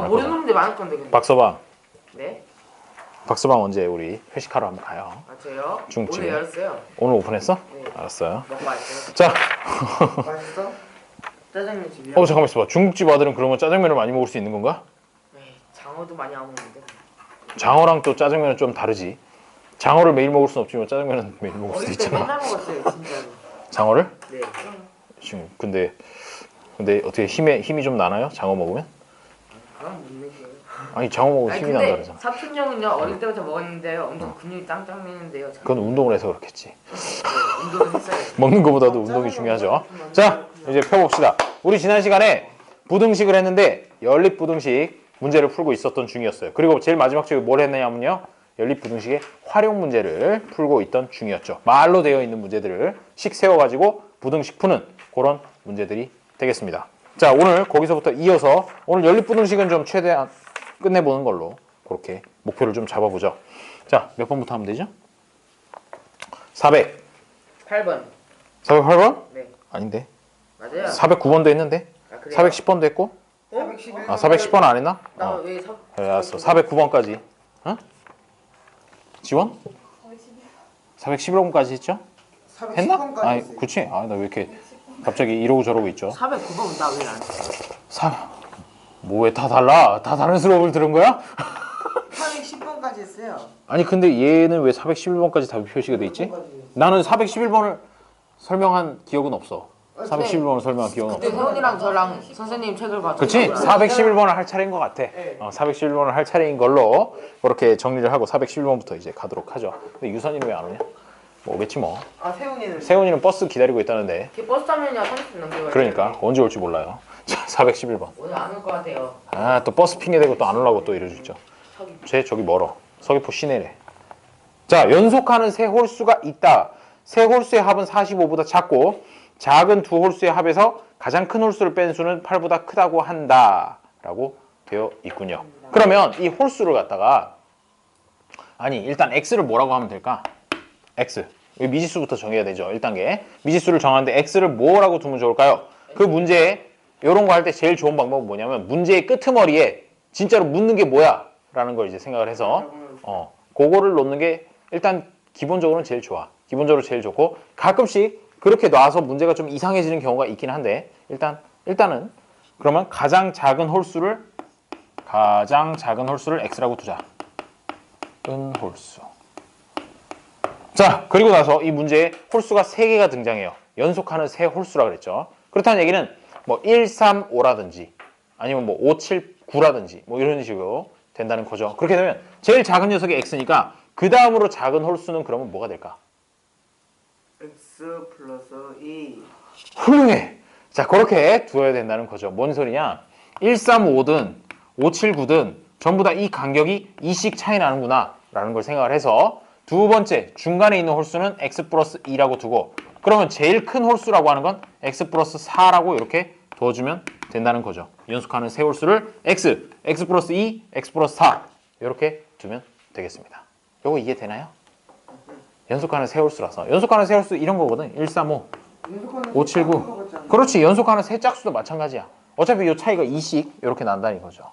모르는 문제 많을 건데 근데. 박서방. 네? 박서방 언제 우리 회식하러 한번 가요? 아 저요? 중국집에. 오늘 열었어요. 오늘 오픈했어? 네. 알았어요. 먹고 왔어요. 자. 맛있어? 짜장면 집이요? 잠깐만 있어봐. 중국집 아들은 그러면 짜장면을 많이 먹을 수 있는 건가? 에이, 장어도 많이 안 먹는데. 장어랑 또 짜장면은 좀 다르지. 장어를 매일 먹을 순 없지만 짜장면은 매일 먹을 수도 어릴 때 있잖아. 맨날 먹었어요 진짜로. 장어를? 네. 지금 근데 어떻게 힘이 좀 나나요? 장어 먹으면? 그럼 못 먹어요. 아니 장어 먹으면 아니 힘이 난다 근데 그러잖아. 사촌 형은요 어릴 때부터 먹었는데요 엄청 근육이 짱짱 매는데요. 그건 운동을 해서 그렇겠지. 네, 운동을 했어요. 먹는 것보다도 운동이 중요하죠. 자, 이제 펴봅시다. 우리 지난 시간에 부등식을 했는데 연립부등식 문제를 풀고 있었던 중이었어요. 그리고 제일 마지막 쪽에 뭘 했느냐면요. 연립부등식의 활용 문제를 풀고 있던 중이었죠. 말로 되어 있는 문제들을 식 세워가지고 부등식 푸는 그런 문제들이 되겠습니다. 자, 오늘 거기서부터 이어서 오늘 연립부등식은 좀 최대한 끝내보는 걸로 그렇게 목표를 좀 잡아보죠. 자, 몇 번부터 하면 되죠? 400. 8번. 408번? 네. 아닌데. 맞아요. 409번도 했는데. 아, 그래요? 410번도 했고. 411번. 아, 410번 안 했나? 나왜 그래, 알았어. 409번까지. 어? 지원? 411번까지 했죠? 했나? 아니, 그치. 아, 나 왜 이렇게 갑자기 이러고 저러고 있죠? 409번 나 왜 안 했어? 뭐 왜 다 달라? 다 다른 수업을 들은 거야? 410번까지 했어요. 아니, 근데 얘는 왜 411번까지 답이 표시가 돼 있지? 나는 411번을 설명한 기억은 없어. 411번을 설명한 기억은 그때 없어. 세훈이랑 저랑 선생님 책을 봐서. 그치? 411번을 할 차례인 것 같아. 411번을 할 차례인 걸로 그렇게 정리를 하고 411번부터 이제 가도록 하죠. 근데 유선이는 왜 안 오냐? 뭐 오겠지 뭐. 아 세훈이는. 세훈이는 버스 기다리고 있다는데. 걔 버스 타면요 30분 넘게. 그러니까 언제 올지 몰라요. 자, 411번. 오늘 안 올 것 같아요. 아, 또 버스 핑계 대고 또 안 오려고 또 이러죠. 쟤 저기 멀어. 서귀포 시내래. 자, 연속하는 세 홀수가 있다. 세 홀수의 합은 45보다 작고 작은 두 홀수의 합에서 가장 큰 홀수를 뺀 수는 8보다 크다고 한다 라고 되어 있군요. 그러면 이 홀수를 갖다가 아니 일단 x를 뭐라고 하면 될까? x. 미지수부터 정해야 되죠. 1단계. 미지수를 정하는데 x를 뭐라고 두면 좋을까요? 그 문제에 이런 거 할 때 제일 좋은 방법은 뭐냐면 문제의 끄트머리에 진짜로 묻는 게 뭐야? 라는 걸 이제 생각을 해서 그거를 놓는 게 일단 기본적으로는 제일 좋아. 기본적으로 제일 좋고 가끔씩 그렇게 놔서 문제가 좀 이상해지는 경우가 있긴 한데 일단은 그러면 가장 작은 홀수를 x라고 두자. 은 홀수. 자, 그리고 나서 이 문제에 홀수가 3개가 등장해요. 연속하는 세 홀수라 그랬죠. 그렇다는 얘기는 뭐 1, 3, 5라든지 아니면 뭐 5, 7, 9라든지 뭐 이런 식으로 된다는 거죠. 그렇게 되면 제일 작은 녀석이 x니까 그 다음으로 작은 홀수는 그러면 뭐가 될까? x 플러스 2. 훌륭해. 자, 그렇게 두어야 된다는 거죠. 뭔 소리냐? 1, 3, 5든 5, 7, 9든 전부 다 이 간격이 2씩 차이 나는구나 라는 걸 생각을 해서 두 번째 중간에 있는 홀수는 x 플러스 2라고 두고 그러면 제일 큰 홀수라고 하는 건 x 플러스 4라고 이렇게 두어주면 된다는 거죠. 연속하는 세 홀수를 x 플러스 2, x 플러스 4 이렇게 두면 되겠습니다. 요거 이해되나요? 연속하는 세 홀수라서 연속하는 세 홀수 이런 거거든. 1, 3, 5, 5, 7, 9 그렇지. 연속하는 세 짝수도 마찬가지야. 어차피 이 차이가 2씩 이렇게 난다는 거죠.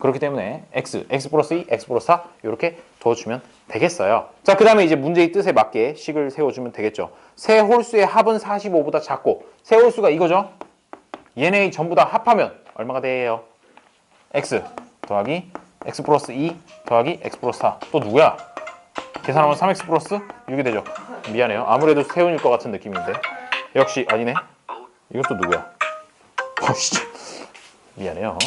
그렇기 때문에 x 플러스 2, x 플러스 4 이렇게 두어주면 되겠어요. 자, 그 다음에 이제 문제의 뜻에 맞게 식을 세워주면 되겠죠. 세 홀수의 합은 45보다 작고 세 홀수가 이거죠. 얘네 전부 다 합하면 얼마가 돼요? x 더하기 x 플러스 2 더하기 x 플러스 4 또 누구야? 계산하면 3x 플러스 6이 되죠. 미안해요. 아무래도 세훈일 것 같은 느낌인데 역시 아니네. 이건 또 누구야? 미안해요.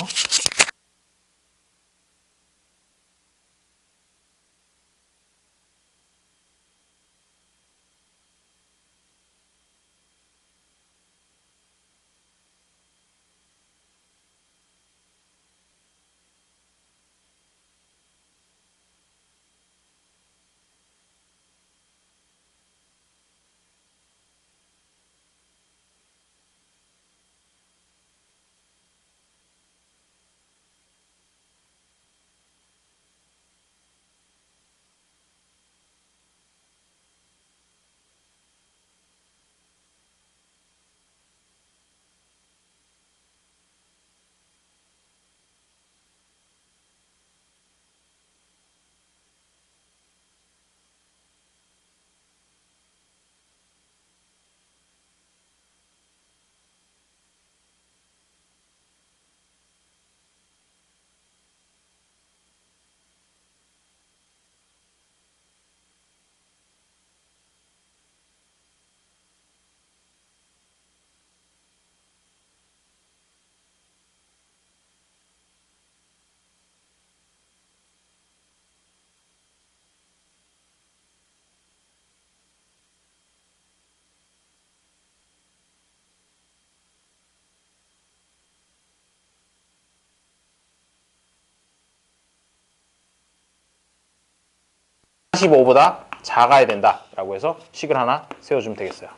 45보다 작아야 된다라고 해서 식을 하나 세워주면 되겠어요.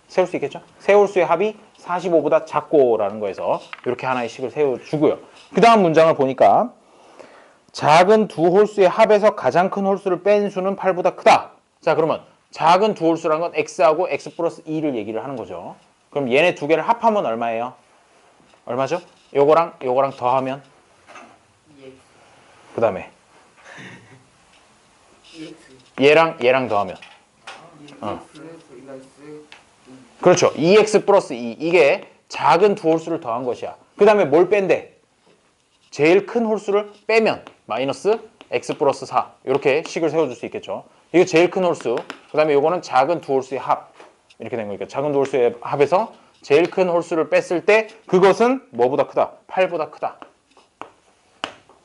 세울 수 있겠죠? 세홀수의 합이 45보다 작고라는 거에서 이렇게 하나의 식을 세워주고요. 그 다음 문장을 보니까 작은 두 홀수의 합에서 가장 큰 홀수를 뺀 수는 8보다 크다. 자, 그러면 작은 두 홀수란 건 x하고 x 플러스 2를 얘기를 하는 거죠. 그럼 얘네 두 개를 합하면 얼마예요? 얼마죠? 요거랑 요거랑 더하면 그 다음에 얘랑 얘랑 더하면 그렇죠. 2x 플러스 2 이게 작은 두 홀수를 더한 것이야. 그 다음에 뭘 뺀대? 제일 큰 홀수를 빼면 마이너스 x 플러스 4 이렇게 식을 세워줄 수 있겠죠. 이거 제일 큰 홀수, 그 다음에 요거는 작은 두 홀수의 합 이렇게 된 거니까 작은 두 홀수의 합에서 제일 큰 홀수를 뺐을 때 그것은 뭐보다 크다? 8보다 크다.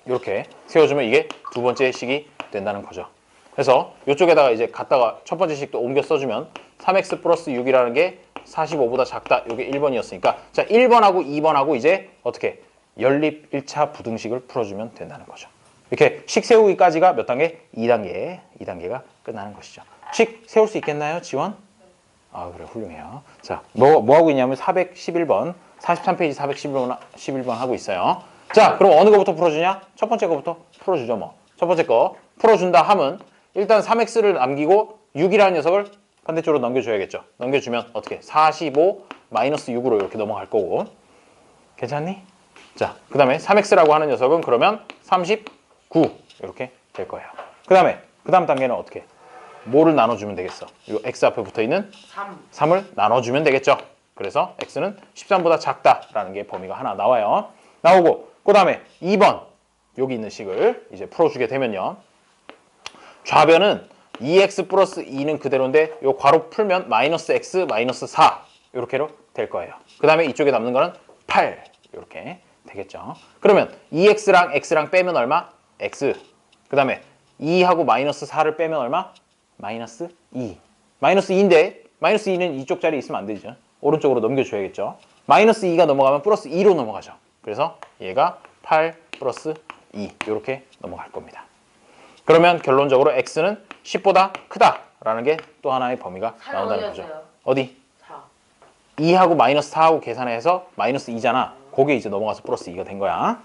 이렇게 세워주면 이게 두 번째 식이 된다는 거죠. 그래서 이쪽에다가 이제 갖다가 첫 번째 식도 옮겨 써주면 3x 플러스 6이라는 게 45보다 작다. 이게 1번이었으니까 자 1번하고 2번하고 이제 어떻게 연립 1차 부등식을 풀어주면 된다는 거죠. 이렇게 식 세우기까지가 몇 단계? 2단계가 끝나는 것이죠. 식 세울 수 있겠나요, 지원? 아, 그래, 훌륭해요. 자, 뭐 하고 있냐면 411번, 43페이지 411번 하고 있어요. 자, 그럼 어느 거부터 풀어주냐? 첫 번째 거부터 풀어주죠, 뭐. 첫 번째 거 풀어준다 하면 일단 3x를 남기고 6이라는 녀석을 반대쪽으로 넘겨줘야겠죠. 넘겨주면 어떻게? 45 마이너스 6으로 이렇게 넘어갈 거고. 괜찮니? 자, 그 다음에 3x라고 하는 녀석은 그러면 39 이렇게 될 거예요. 그 다음 단계는 어떻게? 뭐를 나눠주면 되겠어? 이 x 앞에 붙어있는 3을 나눠주면 되겠죠. 그래서 x는 13보다 작다라는 게 범위가 하나 나와요. 나오고 그 다음에 2번 여기 있는 식을 이제 풀어주게 되면요. 좌변은 2x 플러스 2는 그대로인데 요 괄호 풀면 마이너스 x 마이너스 4 이렇게로 될 거예요. 그 다음에 이쪽에 남는 거는 8 이렇게 되겠죠. 그러면 2x랑 x랑 빼면 얼마? x. 그 다음에 2하고 마이너스 4를 빼면 얼마? 마이너스 2. 마이너스 2인데 마이너스 2는 이쪽 자리에 있으면 안 되죠. 오른쪽으로 넘겨줘야겠죠. 마이너스 2가 넘어가면 플러스 2로 넘어가죠. 그래서 얘가 8 플러스 2 이렇게 넘어갈 겁니다. 그러면 결론적으로 x는 10보다 크다라는 게 또 하나의 범위가 나온다는 거죠. 어디? 4. 2하고 마이너스 4하고 계산해서 마이너스 2잖아. 거기에 이제 넘어가서 플러스 2가 된 거야.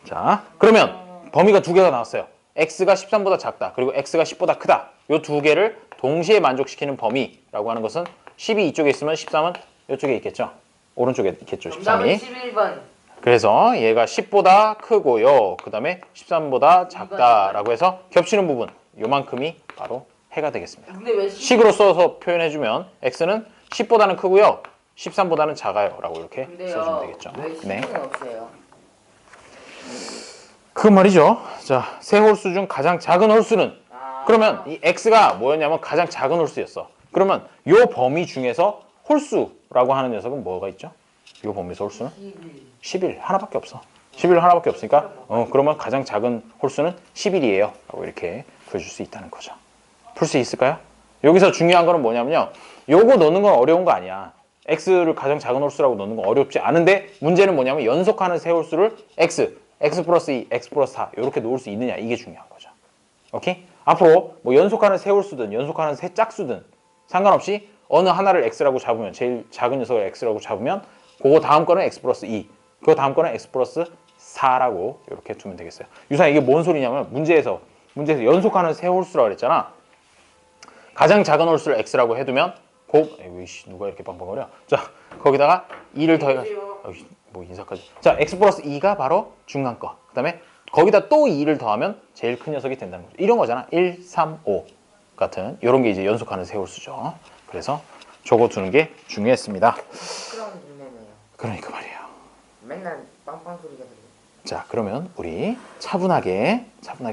자, 그러면 범위가 두 개가 나왔어요. x가 13보다 작다. 그리고 x가 10보다 크다. 이 두 개를 동시에 만족시키는 범위라고 하는 것은 10이 이쪽에 있으면 13은 이쪽에 있겠죠. 오른쪽에 있겠죠. 13이. 11번. 그래서 얘가 10보다 크고요. 그 다음에 13보다 작다라고 해서 겹치는 부분 요만큼이 바로 해가 되겠습니다. 근데 왜 식으로 써서 표현해주면 x는 10보다는 크고요. 13보다는 작아요. 라고 이렇게 써주면 되겠죠. 왜 10은 없어요? 그 말이죠. 자, 세 홀수 중 가장 작은 홀수는 그러면 이 x가 뭐였냐면 가장 작은 홀수였어. 그러면 요 범위 중에서 홀수라고 하는 녀석은 뭐가 있죠? 요 범위에서 홀수는? 11 하나밖에 없어. 11 하나밖에 없으니까 그러면 가장 작은 홀수는 11이에요. 라고 이렇게 구해줄 수 있다는 거죠. 풀 수 있을까요? 여기서 중요한 거는 뭐냐면요. 요거 넣는 건 어려운 거 아니야. x를 가장 작은 홀수라고 넣는 건 어렵지 않은데 문제는 뭐냐면 연속하는 세 홀수를 x 플러스 2, x 플러스 4 이렇게 놓을 수 있느냐 이게 중요한 거죠. 오케이? 앞으로 뭐 연속하는 세 홀수든 연속하는 세 짝수든 상관없이 어느 하나를 x라고 잡으면 제일 작은 녀석을 x라고 잡으면 그거 다음 거는 x 플러스 2 그거 다음 거는 x 플러스 4라고 이렇게 두면 되겠어요. 유산 이게 뭔 소리냐면 문제에서 연속하는 세 홀수라고 그랬잖아. 가장 작은 홀수를 x라고 해두면 누가 이렇게 빵빵거려? 자, 거기다가 2를 더해가지고 뭐 인사까지. 자, x 플러스 2가 바로 중간 거. 그 다음에 거기다 또 2를 더하면 제일 큰 녀석이 된다는 거죠. 이런 거잖아. 1, 3, 5 같은 이런 게 이제 연속하는 세 홀수죠. 그래서 저거 두는 게 중요했습니다. 시끄러운 눈네네요. 그러니까 말이에요. 맨날 빵빵 소리가 들려. 자, 그러면 우리 차분하게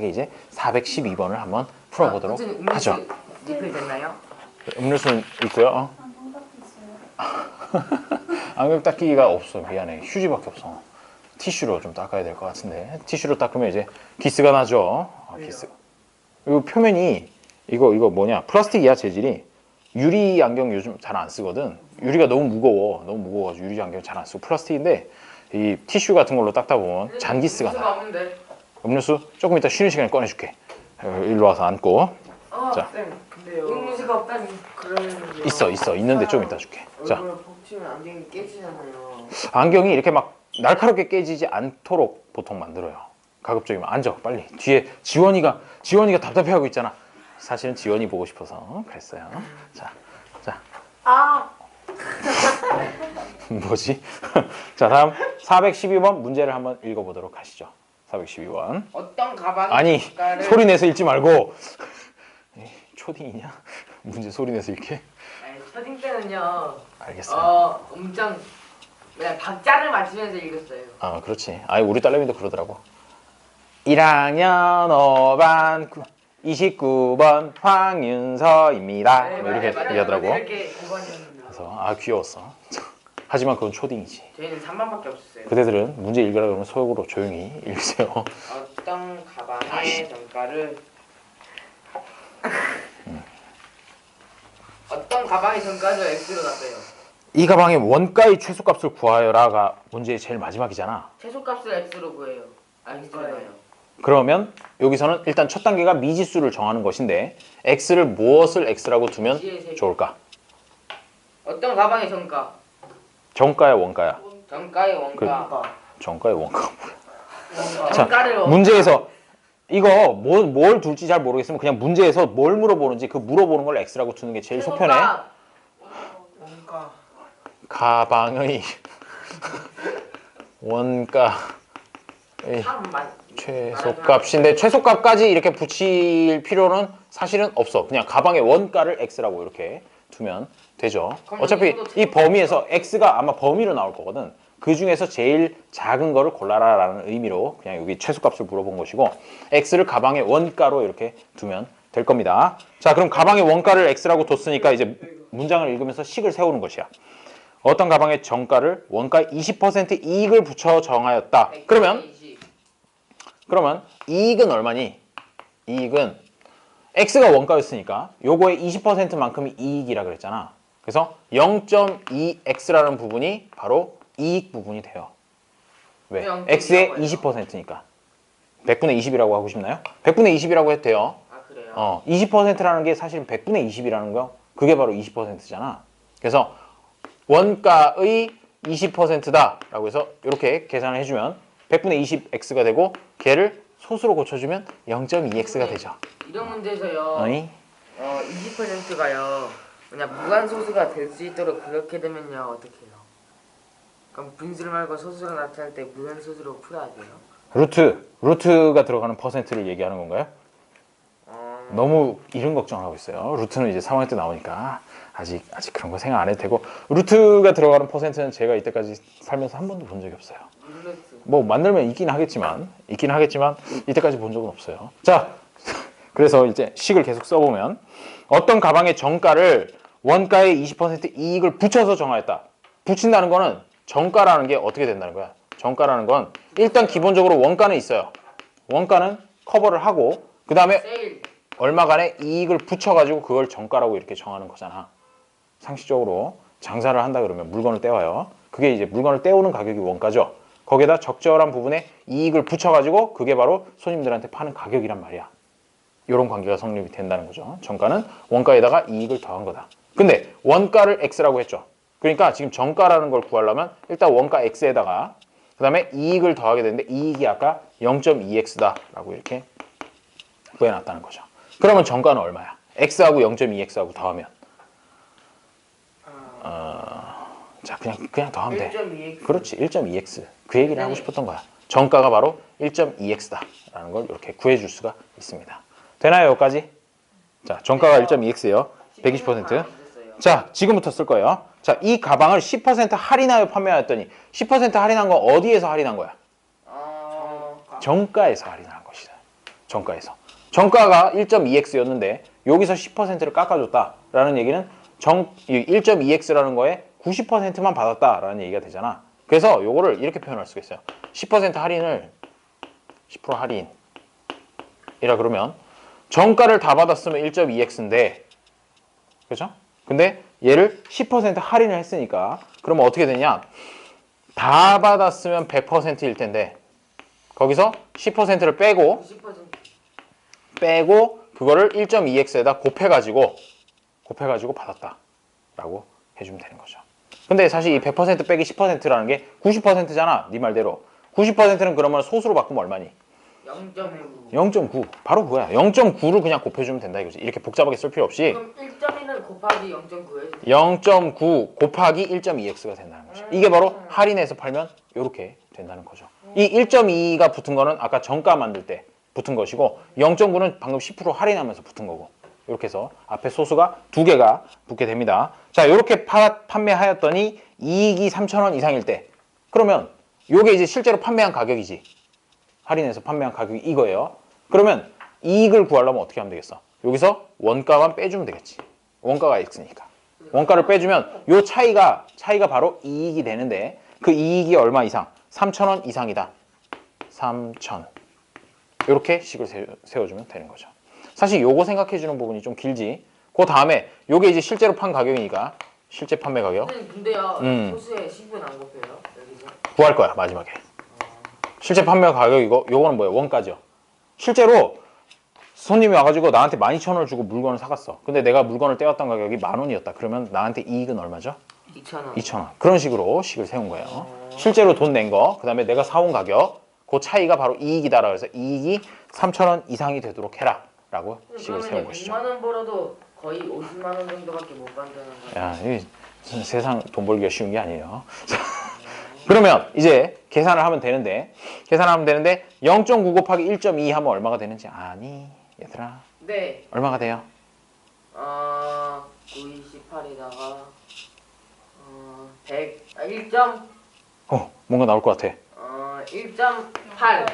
이제 412번을 한번 풀어보도록 하죠. 리필 됐나요? 음료수는 있고요. 안경 닦기가 없어. 미안해. 휴지밖에 없어. 티슈로 좀 닦아야 될 것 같은데 티슈로 닦으면 이제 기스가 나죠. 기스. 이 표면이 이거 뭐냐 플라스틱이야. 재질이 유리 안경 요즘 잘 안 쓰거든. 유리가 너무 무거워가지고 유리 안경 잘 안 쓰고 플라스틱인데 이 티슈 같은 걸로 닦다 보면 잔기스가 나. 음료수 조금 이따 쉬는 시간에 꺼내줄게. 일로 와서 앉고. 자. 쌤, 근데요. 응무새가 없다니. 그러면 있어. 있는데 좀 이따 줄게. 자, 얼굴에 푹 치면 안경이 깨지잖아요. 안경이 이렇게 막 날카롭게 깨지지 않도록 보통 만들어요. 가급적이면 앉아, 빨리. 뒤에 지원이가 답답해하고 있잖아. 사실은 지원이 보고 싶어서 그랬어요. 자. 아, 뭐지? 자, 다음 412번 문제를 한번 읽어보도록 하시죠. 412번. 어떤 가방이 아니, 정가를 소리 내서 읽지 말고. 에이, 초딩이냐? 문제 소리 내서 읽게? 아니, 초딩 때는요. 알겠어요. 엄청 그냥 박자를 맞추면서 읽었어요. 아, 그렇지. 아이, 우리 딸내미도 그러더라고. 1학년 5반 29번 황윤서입니다. 뭐 이렇게 얘기하더라고. 이렇게 5번이었는데. 그래서 아, 귀여웠어. 하지만 그건 초딩이지. 저희는 3번밖에 없었어요. 그대들은 문제 읽으라 그러면 속으로 조용히 읽으세요. 어떤 가방의 정가를 어떤 가방의 정가를 X로 났어요. 이 가방의 원가의 최소값을 구하여라가 문제의 제일 마지막이잖아. 최소값을 X로 구해요. 알겠어요. 그러면 여기서는 일단 첫 단계가 미지수를 정하는 것인데 X를 무엇을 X라고 두면 좋을까? 어떤 가방의 정가? 정가야 원가야? 정가의 원가. 정가의 원가가 뭐야? 정가를 문제에서 이거 뭘 둘지 잘 모르겠으면 그냥 문제에서 뭘 물어보는지 그 물어보는 걸 X라고 두는 게 제일 속편해. 원가. 가방의 원가의 최소값인데 최소값까지 이렇게 붙일 필요는 사실은 없어. 그냥 가방의 원가를 X라고 이렇게 두면 되죠. 어차피 이 범위에서 X가 아마 범위로 나올 거거든. 그 중에서 제일 작은 거를 골라라 라는 의미로 그냥 여기 최소값을 물어본 것이고 X를 가방의 원가로 이렇게 두면 될 겁니다. 자, 그럼 가방의 원가를 X라고 뒀으니까 이제 문장을 읽으면서 식을 세우는 것이야. 어떤 가방의 정가를 원가의 20% 이익을 붙여 정하였다. 그러면 이익은 얼마니? 이익은 X가 원가였으니까 요거의 20%만큼이 이익이라 그랬잖아. 그래서 0.2X라는 부분이 바로 이익 부분이 돼요. 왜? X의 20%니까. 100분의 20이라고 하고 싶나요? 100분의 20이라고 해도 돼요. 아, 그래요? 20%라는 게 사실 100분의 20이라는 거 그게 바로 20%잖아. 그래서 원가의 20%다 라고 해서 이렇게 계산을 해주면 100분의 20x가 되고 걔를 소수로 고쳐주면 0.2x가 되죠. 이런 문제에서요. 어이? 20%가요. 그냥 무한소수가 될 수 있도록 그렇게 되면요. 어떻게 해요? 그럼 분수를 말고 소수로 나타날 때 무한소수로 풀어야 돼요? 루트가 들어가는 퍼센트를 얘기하는 건가요? 너무 이런 걱정을 하고 있어요. 루트는 이제 3학년 때 나오니까 아직 그런 거 생각 안 해도 되고 루트가 들어가는 퍼센트는 제가 이때까지 살면서 한 번도 본 적이 없어요. 뭐 만들면 있긴 하겠지만 이때까지 본 적은 없어요. 자, 그래서 이제 식을 계속 써보면 어떤 가방의 정가를 원가의 20% 이익을 붙여서 정하였다. 붙인다는 거는 정가라는 게 어떻게 된다는 거야? 정가라는 건 일단 기본적으로 원가는 있어요. 원가는 커버를 하고 그 다음에 얼마간의 이익을 붙여가지고 그걸 정가라고 이렇게 정하는 거잖아. 상식적으로 장사를 한다 그러면 물건을 떼와요. 그게 이제 물건을 떼오는 가격이 원가죠. 거기에다 적절한 부분에 이익을 붙여가지고 그게 바로 손님들한테 파는 가격이란 말이야. 이런 관계가 성립이 된다는 거죠. 정가는 원가에다가 이익을 더한 거다. 근데 원가를 X라고 했죠. 그러니까 지금 정가라는 걸 구하려면 일단 원가 X에다가 그 다음에 이익을 더하게 되는데 이익이 아까 0.2X다 라고 이렇게 구해놨다는 거죠. 그러면 정가는 얼마야? X하고 0.2X하고 더하면 자, 그냥 더하면 돼. 1.2x. 그렇지, 1.2x. 그 얘기를 하고 싶었던 거야. 정가가 바로 1.2x다 라는 걸 이렇게 구해줄 수가 있습니다. 되나요, 여기까지? 자, 정가가 1.2x예요. 120%. 자, 지금부터 쓸 거예요. 자, 이 가방을 10% 할인하여 판매하였더니 10% 할인한 건 어디에서 할인한 거야? 정가에서 할인한 것이다. 정가에서. 정가가 1.2x였는데 여기서 10%를 깎아줬다라는 얘기는 1.2x라는 거에 90%만 받았다라는 얘기가 되잖아. 그래서 요거를 이렇게 표현할 수가 있어요. 10% 할인을 10% 할인이라 그러면 정가를 다 받았으면 1.2x인데 그렇죠? 근데 얘를 10% 할인을 했으니까 그러면 어떻게 되냐? 다 받았으면 100%일 텐데 거기서 10%를 빼고 빼고 그거를 1.2x에다 곱해가지고 받았다라고 해주면 되는 거죠. 근데 사실 이 100% 빼기 10%라는 게 90%잖아. 네 말대로. 90%는 그러면 소수로 바꾸면 얼마니? 0.9. 0.9. 바로 그거야. 0.9를 그냥 곱해주면 된다 이거지. 이렇게 복잡하게 쓸 필요 없이 그럼 1.1은 곱하기 0.9에 0.9 곱하기 1.2x가 된다는 거죠. 이게 바로 할인해서 팔면 이렇게 된다는 거죠. 이 1.2가 붙은 거는 아까 정가 만들 때 붙은 것이고 0.9는 방금 10% 할인하면서 붙은 거고 이렇게 해서 앞에 소수가 두 개가 붙게 됩니다. 자, 이렇게 판매하였더니 이익이 3,000원 이상일 때 그러면 이게 이제 실제로 판매한 가격이지. 할인해서 판매한 가격이 이거예요. 그러면 이익을 구하려면 어떻게 하면 되겠어? 여기서 원가만 빼주면 되겠지. 원가가 X니까. 원가를 빼주면 요 차이가 바로 이익이 되는데 그 이익이 얼마 이상? 3,000원 이상이다. 3,000. 이렇게 식을 세워주면 되는 거죠. 사실 요거 생각해주는 부분이 좀 길지. 그 다음에 요게 이제 실제로 판 가격이니까 실제 판매 가격 선생님 근데요 소수에 10은 안 곱해요? 여기서? 구할 거야 마지막에. 실제 판매 가격이고 요거는 뭐예요? 원가죠. 실제로 손님이 와가지고 나한테 12,000원을 주고 물건을 사갔어. 근데 내가 물건을 떼었던 가격이 10,000원이었다. 그러면 나한테 이익은 얼마죠? 2,000원. 2,000원. 그런 식으로 식을 세운 거예요. 실제로 돈 낸 거, 그 다음에 내가 사온 가격, 그 차이가 바로 이익이다라고 해서 이익이 3,000원 이상이 되도록 해라. 라고 식을 세운 것이죠. 100만 원 벌어도 거의 50만 원 정도밖에 못 받는 거예요. 야, 이 세상 돈 벌기가 쉬운 게 아니에요. 그러면 이제 계산을 하면 되는데 0.9 곱하기 1.2 하면 얼마가 되는지 아니? 얘들아. 네. 얼마가 돼요? 928에다가 100 뭔가 나올 것 같아. 1.8.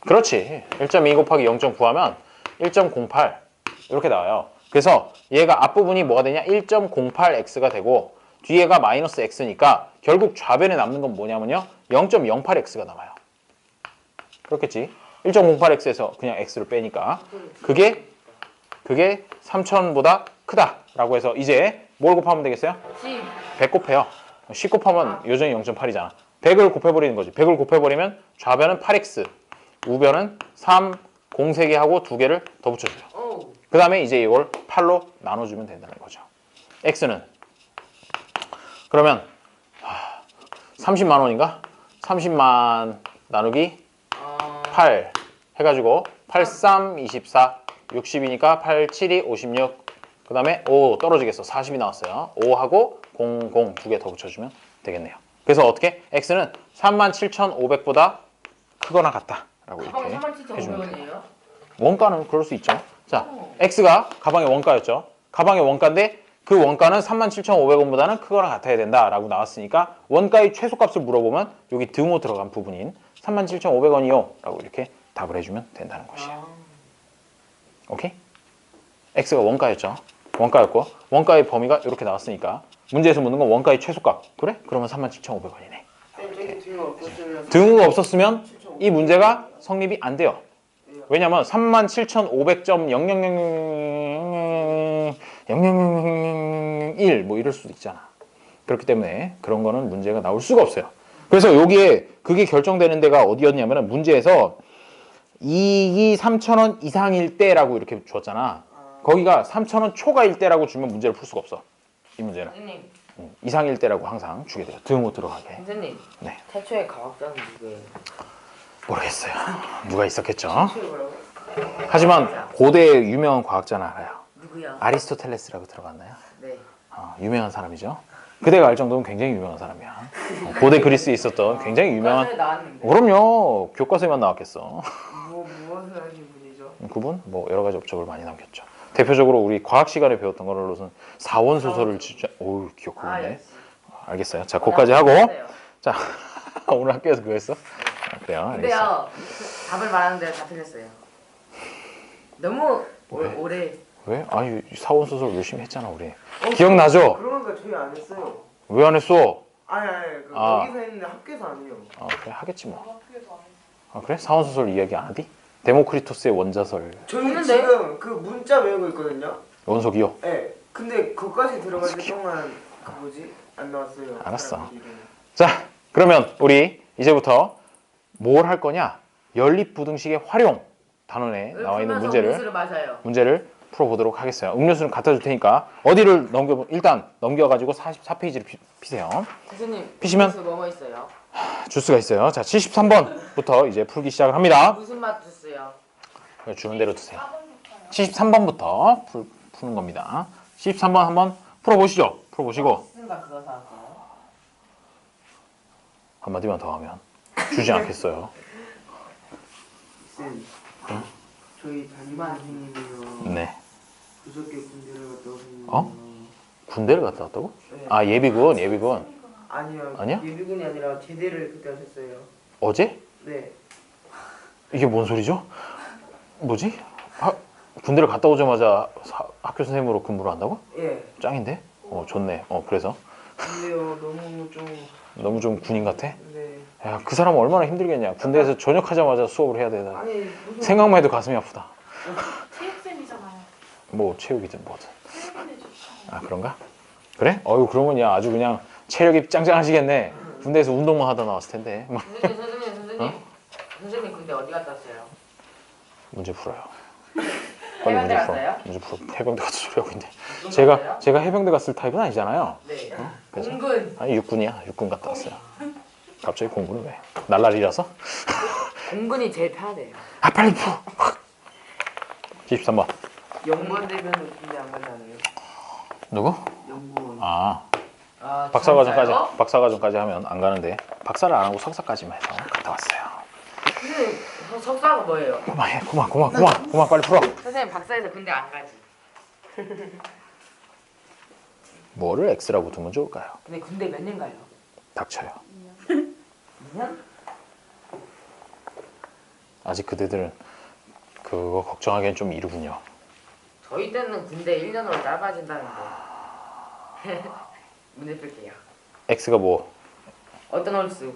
그렇지. 1.2 곱하기 0.9 하면 1.08 이렇게 나와요. 그래서 얘가 앞부분이 뭐가 되냐? 1.08x가 되고 뒤에가 마이너스 x니까 결국 좌변에 남는 건 뭐냐면요. 0.08x가 남아요. 그렇겠지? 1.08x에서 그냥 x를 빼니까 그게 3,000보다 크다라고 해서 이제 뭘 곱하면 되겠어요? 10. 100 곱해요. 10 곱하면 여전히 0.8이잖아. 100을 곱해버리는 거지. 100을 곱해버리면 좌변은 8x, 우변은 3, 공세개 하고 2개를 더 붙여줘요. 그 다음에 이제 이걸 8로 나눠주면 된다는 거죠. x는 그러면 30만 원인가? 30만 나누기 8 해가지고 8, 3, 24, 60이니까 8, 7이 56. 그 다음에 5 떨어지겠어. 40이 나왔어요. 5하고 0, 0 두 개 더 붙여주면 되겠네요. 그래서 어떻게? x는 37,500보다 크거나 같다라고 이렇게 해주면 돼요. 원가는 그럴 수 있죠. 자, x가 가방의 원가였죠. 가방의 원가인데 그 원가는 37,500원보다는 크거나 같아야 된다라고 나왔으니까 원가의 최소값을 물어보면 여기 등호 들어간 부분인 37,500원이요 라고 이렇게 답을 해주면 된다는 것이에요. 오케이? x가 원가였죠. 원가였고 원가의 범위가 이렇게 나왔으니까 문제에서 묻는 건 원가의 최소값. 그래? 그러면 37,500원이네. 등호가 없었으면 이 문제가 성립이 안 돼요. 왜냐면 37,500.000000001 뭐 이럴 수도 있잖아. 그렇기 때문에 그런 거는 문제가 나올 수가 없어요. 그래서 여기에 그게 결정되는 데가 어디였냐면 문제에서 이익이 3,000원 이상일 때라고 이렇게 줬잖아. 거기가 3,000원 초과일 때라고 주면 문제를 풀 수가 없어. 이 문제는. 선생님. 이상일 때라고 항상 주게 돼요. 등호 들어가게. 선생님. 네. 태초의 과학자는 누구예요? 모르겠어요. 누가 있었겠죠. 태초의 뭐라고? 하지만 고대의 유명한 과학자는 알아요. 누구야? 아리스토텔레스라고 들어봤나요? 네. 유명한 사람이죠. 그대가 알 정도면 굉장히 유명한 사람이야. 고대 그리스에 있었던 굉장히 유명한. 나왔는데. 그럼요. 교과서에만 나왔겠어. 무엇을 하신 분이죠? 그분 뭐 여러 가지 업적을 많이 남겼죠. 대표적으로 우리 과학 시간에 배웠던 거로는 사원 소설을 진짜 오 기억하네. 알겠어요. 자, 거기까지 하고 자 오늘 학교에서 그거 했어? 그래요. 근데요 알겠어요. 답을 말하는데 다 틀렸어요. 너무 오래. 왜? 아니 사원 소설 열심히 했잖아 우리. 기억나죠? 그러니까 저희 안 했어요. 왜 안 했어? 아니 여기서 했는데 학교에서 아니에요. 그래 하겠지 뭐. 그래? 사원 소설 이야기 안 하디? 데모크리토스의 원자설. 저희 했는데? 지금 그 문자 외우고 있거든요. 원석이요? 네. 근데 그까지 들어갈 때 동안 그 뭐지 안 나왔어요. 알았어. 사람들이. 자, 그러면 우리 이제부터 뭘 할 거냐? 연립부등식의 활용. 단원에 나와 있는 음료수를 마셔요. 문제를 풀어보도록 하겠어요. 음료수는 갖다 줄 테니까 어디를 일단 넘겨가지고 44페이지를 피세요. 선생님, 피시면 음료수 뭐뭐 있어요? 주스가 있어요. 자, 73번부터 이제 풀기 시작을 합니다. 무슨 맛 주스요? 주는 대로 드세요. 73번부터 푸는 겁니다. 73번 한번 풀어보시죠. 풀어보시고 쓴가 그거 사왔어요? 한마디만 더 하면 주지 않겠어요. 쌤, 저희 담임 선생님이요. 네. 그저께 군대를 갔다 오셨는데. 어? 군대를 갔다 왔다고? 네. 아, 예비군. 아니요. 아니야? 예비군이 아니라 제대를 그때 하셨어요. 어제? 네. 이게 뭔 소리죠? 뭐지? 군대를 갔다 오자마자 학교 선생님으로 근무를 한다고? 예. 짱인데? 좋네. 그래서 근데요, 너무 좀 군인 같아? 네. 야, 그 사람은 얼마나 힘들겠냐. 군대에서 전역하자마자 수업을 해야 되다. 아니 무슨 생각만 해도 가슴이 아프다. 체육쌤이잖아요. 뭐 체육이든 뭐든. 체육인데 좋죠. 아, 그런가? 그래? 그러면 야 아주 그냥 체력이 짱짱하시겠네. 군대에서 운동만 하다 나왔을 텐데. 선생님 근데 어디 갔다 왔어요? 문제 풀어요. 해병대 갔어요? 문제 풀어. 해병대 가서 소리하고 있는데. 군대 갔어요? 제가 해병대 갔을 타입은 아니잖아요. 네. 그래서? 공군. 아니 육군이야. 육군 갔다 왔어요. 갑자기 공군을 왜? 날라리라서? 공군이 제일 편하대요. 아 빨리 풀어. 23번. 연구원 되면 군대 안 간다네요. 누구? 연구원. 아 아, 박사과정까지 박사과정까지 하면 안 가는데 박사를 안 하고 석사까지만 해서 갔다 왔어요. 선생님 석사가 뭐예요? 그만해. 그만 빨리 풀어. 선생님 박사에서 군대 안 가지. 뭐를 X라고 두면 좋을까요? 근데 군대 몇 년 가요? 닥쳐요. 2년? 아직 그대들은 그거 걱정하기엔 좀 이르군요. 저희 때는 군대 1년으로 짧아진다는데. 문제 풀게요. X가 뭐? 어떤 홀수?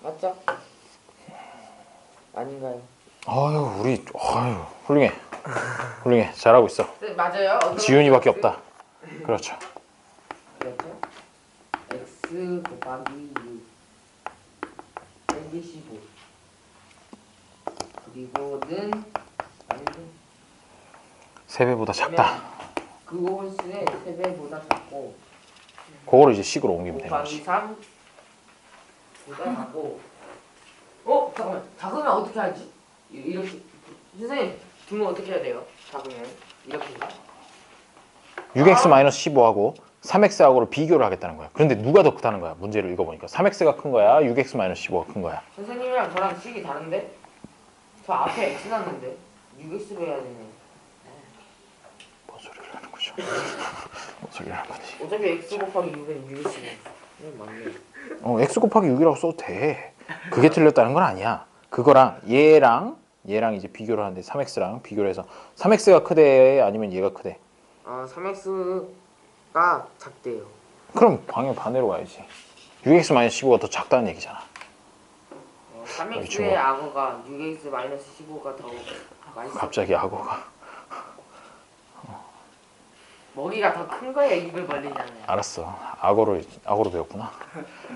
맞죠? 아닌가요? 훌륭해. 잘하고 있어. 네, 맞아요. 어떤 지윤이밖에 홀수? 없다. 그렇죠. 그렇죠? x 곱하기 6 빼기 15 그리고는 아니죠. 3배보다 작다. 그 홀수의 3배보다 작고 그거를 이제 식으로 옮기면 되는 곱하기 거지. 3 보다 하고 잠깐만 작으면 어떻게 하지? 이렇게 선생님 등호 어떻게 해야 돼요? 작으면 이렇게인가? 6x-15하고 3x하고를 비교를 하겠다는 거야. 그런데 누가 더 크다는 거야? 문제를 읽어보니까 3x가 큰 거야? 6x-15가 큰 거야? 선생님이랑 저랑 식이 다른데? 저 앞에 x 났는데 6x로 해야 되네. 뭔 소리를 하는 거죠? 뭔 소리를 하는 거지? 어차피 x 곱하기 6은 6x네. 맞네. x 곱하기 6이라고 써도 돼. 그게 틀렸다는 건 아니야. 그거랑 얘랑 이제 비교를 하는데 3x랑 비교를 해서 3x가 크대 아니면 얘가 크대? 3x가 작대요. 그럼 방향 반대로 가야지. 6x-15가 더 작다는 얘기잖아. 3x의 악어가 6x-15가 더 맛있어. 갑자기 악어가. 먹이가 더 큰 거예요. 입을 벌리잖아요. 알았어. 악어로 배웠구나.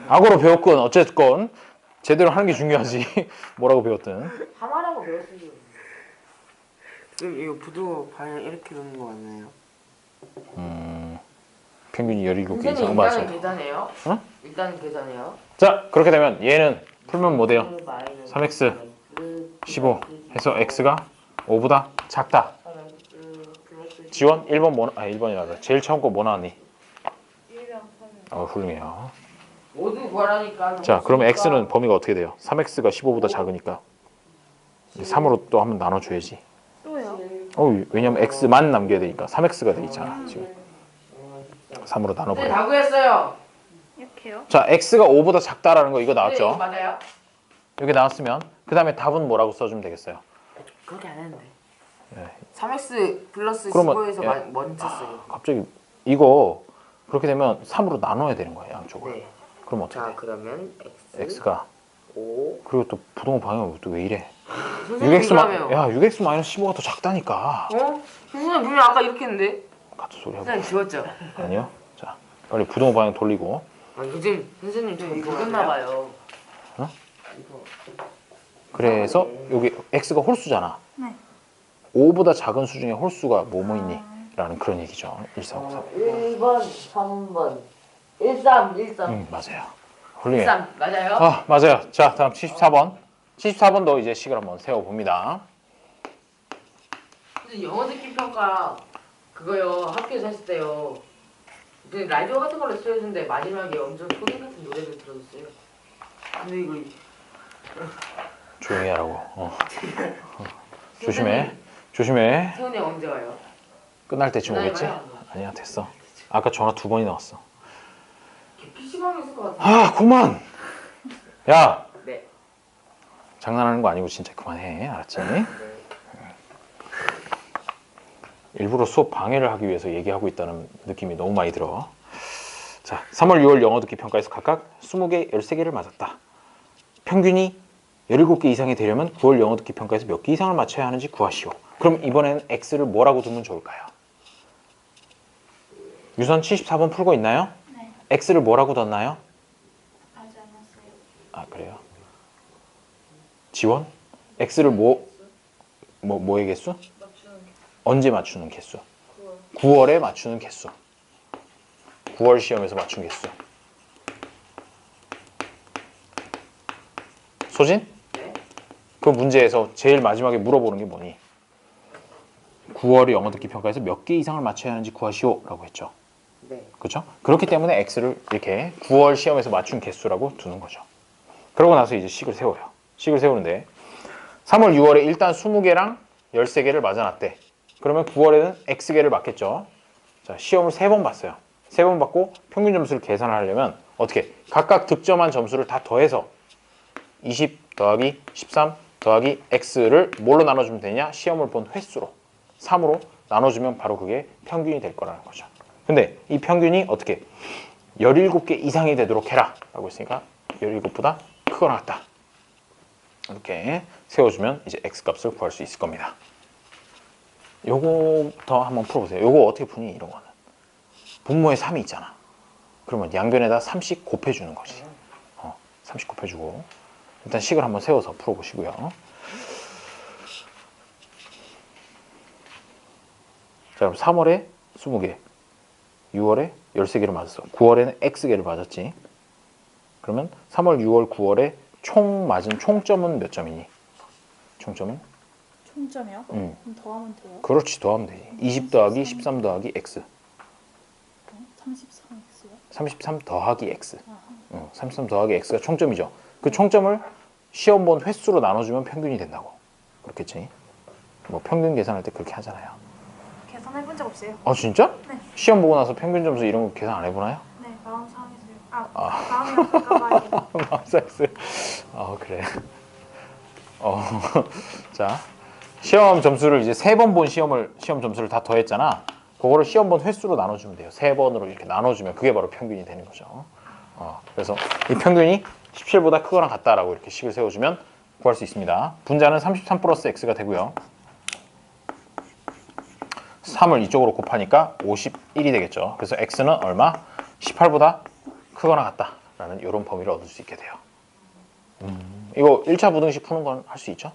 악어로 배웠건 어쨌건 제대로 하는 게 중요하지. 뭐라고 배웠든. 하마라고 배웠어요. 쌤 이거 부도 방향 이렇게 놓는 거 맞나요? 평균이 17개 선생님 이상 일단은 맞아요. 계산해요. 응? 일단은 계산해요. 자, 그렇게 되면 얘는 풀면 뭐 돼요? 3x 15 해서 x가 5보다 작다. 지원 1번 뭐 1번이라 제일 처음 거 뭐 나왔니? 훌륭해요. 모두 구하라니까. 자, 그럼 x는 범위가 어떻게 돼요? 3x가 15보다 작으니까 3으로 또 한번 나눠줘야지. 또요? 왜냐면 x만 남겨야 되니까 3x가 돼 있잖아 지금. 3으로 네, 나눠버려. 다 구했어요. 이렇게요? 자, x가 5보다 작다라는 거 이거 네, 나왔죠? 이거 맞아요. 여기 나왔으면 그 다음에 답은 뭐라고 써주면 되겠어요? 그렇게 안 했는데. 네. 3x 플러스 그러면, 15에서 예. 먼저 썼어요. 갑자기 이거 그렇게 되면 3으로 나눠야 되는 거야 양쪽을. 네. 그럼 어떻게 자 돼? 그러면 x가 5. 그리고 또 부동호 방향이 또 왜 이래? 선생님 이거 하면 6x-15가 더 작다니까. 선생님 분명 아까 이렇게 했는데. 같은 소리 하고. 선생님 지웠죠? 아니요. 자, 빨리 부동호 방향 돌리고. 요즘 선생님 저 이거 이거 겠나 봐요. 이거 그래서 여기 x가 홀수잖아. 네. 5보다 작은 수 중에 홀수가 뭐뭐 있니? 라는 그런 얘기죠. 1, 4, 5, 3. 1번, 3번. 13. 맞아요. 훌륭해. 13 맞아요? 아, 맞아요. 자, 다음 74번. 74번도 이제 식을 한번 세워봅니다. 근데 영어 듣기 평가 그거요 학교에서 했을 때요. 근데 라디오 같은 걸로 틀어주는데 마지막에 엄청 소리 같은 노래를 들어줬어요. 근데 이거 조용히 하라고. 조심해. 조심해. 세훈이 언제 와요? 끝날 때쯤 끝나요, 오겠지? 와요? 아니야, 됐어. 아까 전화 2번이나 왔어. PC방에 있을 것 같은데. 아, 그만! 야! 네. 장난하는 거 아니고 진짜 그만해. 알았지? 일부러 수업 방해를 하기 위해서 얘기하고 있다는 느낌이 너무 많이 들어. 자, 3월, 6월 영어 듣기 평가에서 각각 20개, 13개를 맞았다. 평균이 17개 이상이 되려면 9월 영어 듣기 평가에서 몇 개 이상을 맞춰야 하는지 구하시오. 그럼 이번에는 X를 뭐라고 두면 좋을까요? 유선 74번 풀고 있나요? 네. X를 뭐라고 뒀나요? 하지 않았어요. 아, 그래요? 지원? X를 뭐의 개수? 언제 맞추는 개수? 9월에 맞추는 개수. 9월 시험에서 맞춘 개수. 소진? 네? 그 문제에서 제일 마지막에 물어보는 게 뭐니? 9월의 영어 듣기 평가에서 몇 개 이상을 맞춰야 하는지 구하시오 라고 했죠. 네. 그렇죠? 그렇기 때문에 X를 이렇게 9월 시험에서 맞춘 개수라고 두는 거죠. 그러고 나서 이제 식을 세워요. 식을 세우는데 3월, 6월에 일단 20개랑 13개를 맞아놨대. 그러면 9월에는 X개를 맞겠죠. 자, 시험을 3번 봤어요. 3번 받고 평균 점수를 계산을 하려면 어떻게? 각각 득점한 점수를 다 더해서 20 더하기 13 더하기 X를 뭘로 나눠주면 되냐? 시험을 본 횟수로 3으로 나눠주면 바로 그게 평균이 될 거라는 거죠. 근데 이 평균이 어떻게? 17개 이상이 되도록 해라 라고 했으니까 17보다 크거나 같다. 이렇게 세워주면 이제 X값을 구할 수 있을 겁니다. 요거부터 한번 풀어보세요. 요거 어떻게 푸니? 이런 거는 분모에 3이 있잖아. 그러면 양변에다 3씩 곱해주는 거지. 3씩 곱해주고 일단 식을 한번 세워서 풀어보시고요. 자, 그럼 3월에 20개, 6월에 13개를 맞았어. 9월에는 X개를 맞았지. 그러면 3월, 6월, 9월에 총 맞은 총점은 몇 점이니? 총점은? 총점이요? 응. 그럼 더하면 돼요? 그렇지, 더하면 되지. 20 더하기 13 더하기 X. 33x요? 33 더하기 X. 33 더하기 X가 총점이죠. 그 총점을 시험 본 횟수로 나눠주면 평균이 된다고. 그렇겠지? 뭐 평균 계산할 때 그렇게 하잖아요. 계산해본 적 없어요. 아, 진짜? 네. 시험 보고 나서 평균 점수 이런 거 계산 안 해보나요? 네, 마음 상해서요. 마음이 아플까봐 이거. 맘사이즈. 그래. 자, 시험 점수를 이제 3번 본 시험 점수를 다 더했잖아. 그거를 시험 본 횟수로 나눠주면 돼요. 3번으로 이렇게 나눠주면 그게 바로 평균이 되는 거죠. 그래서 이 평균이 17보다 크거나 같다라고 이렇게 식을 세워주면 구할 수 있습니다. 분자는 33 플러스 x가 되고요. 3을 이쪽으로 곱하니까 51이 되겠죠. 그래서 x는 얼마? 18보다 크거나 같다라는 이런 범위를 얻을 수 있게 돼요. 이거 1차 부등식 푸는 건 할 수 있죠?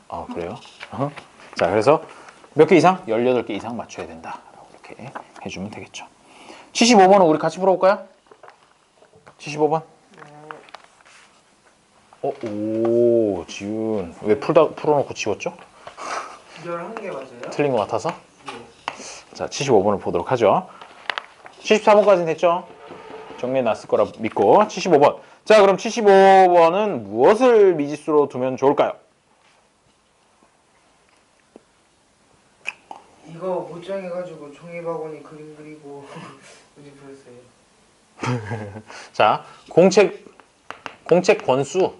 아, 그래요? 자, 그래서 몇 개 이상? 18개 이상 맞춰야 된다라고 이렇게 해주면 되겠죠. 75번은 우리 같이 풀어볼까요? 75번. 오, 지훈. 왜 풀어놓고 지웠죠? 11개 맞아요? 틀린 것 같아서? 자, 75번을 보도록 하죠. 74번까지는 됐죠? 정리해놨을 거라 믿고 75번. 자, 그럼 75번은 무엇을 미지수로 두면 좋을까요? 이거 못 정해가지고 종이바구니 그림 그리고 우리 보였어요. 자, 공책 권수.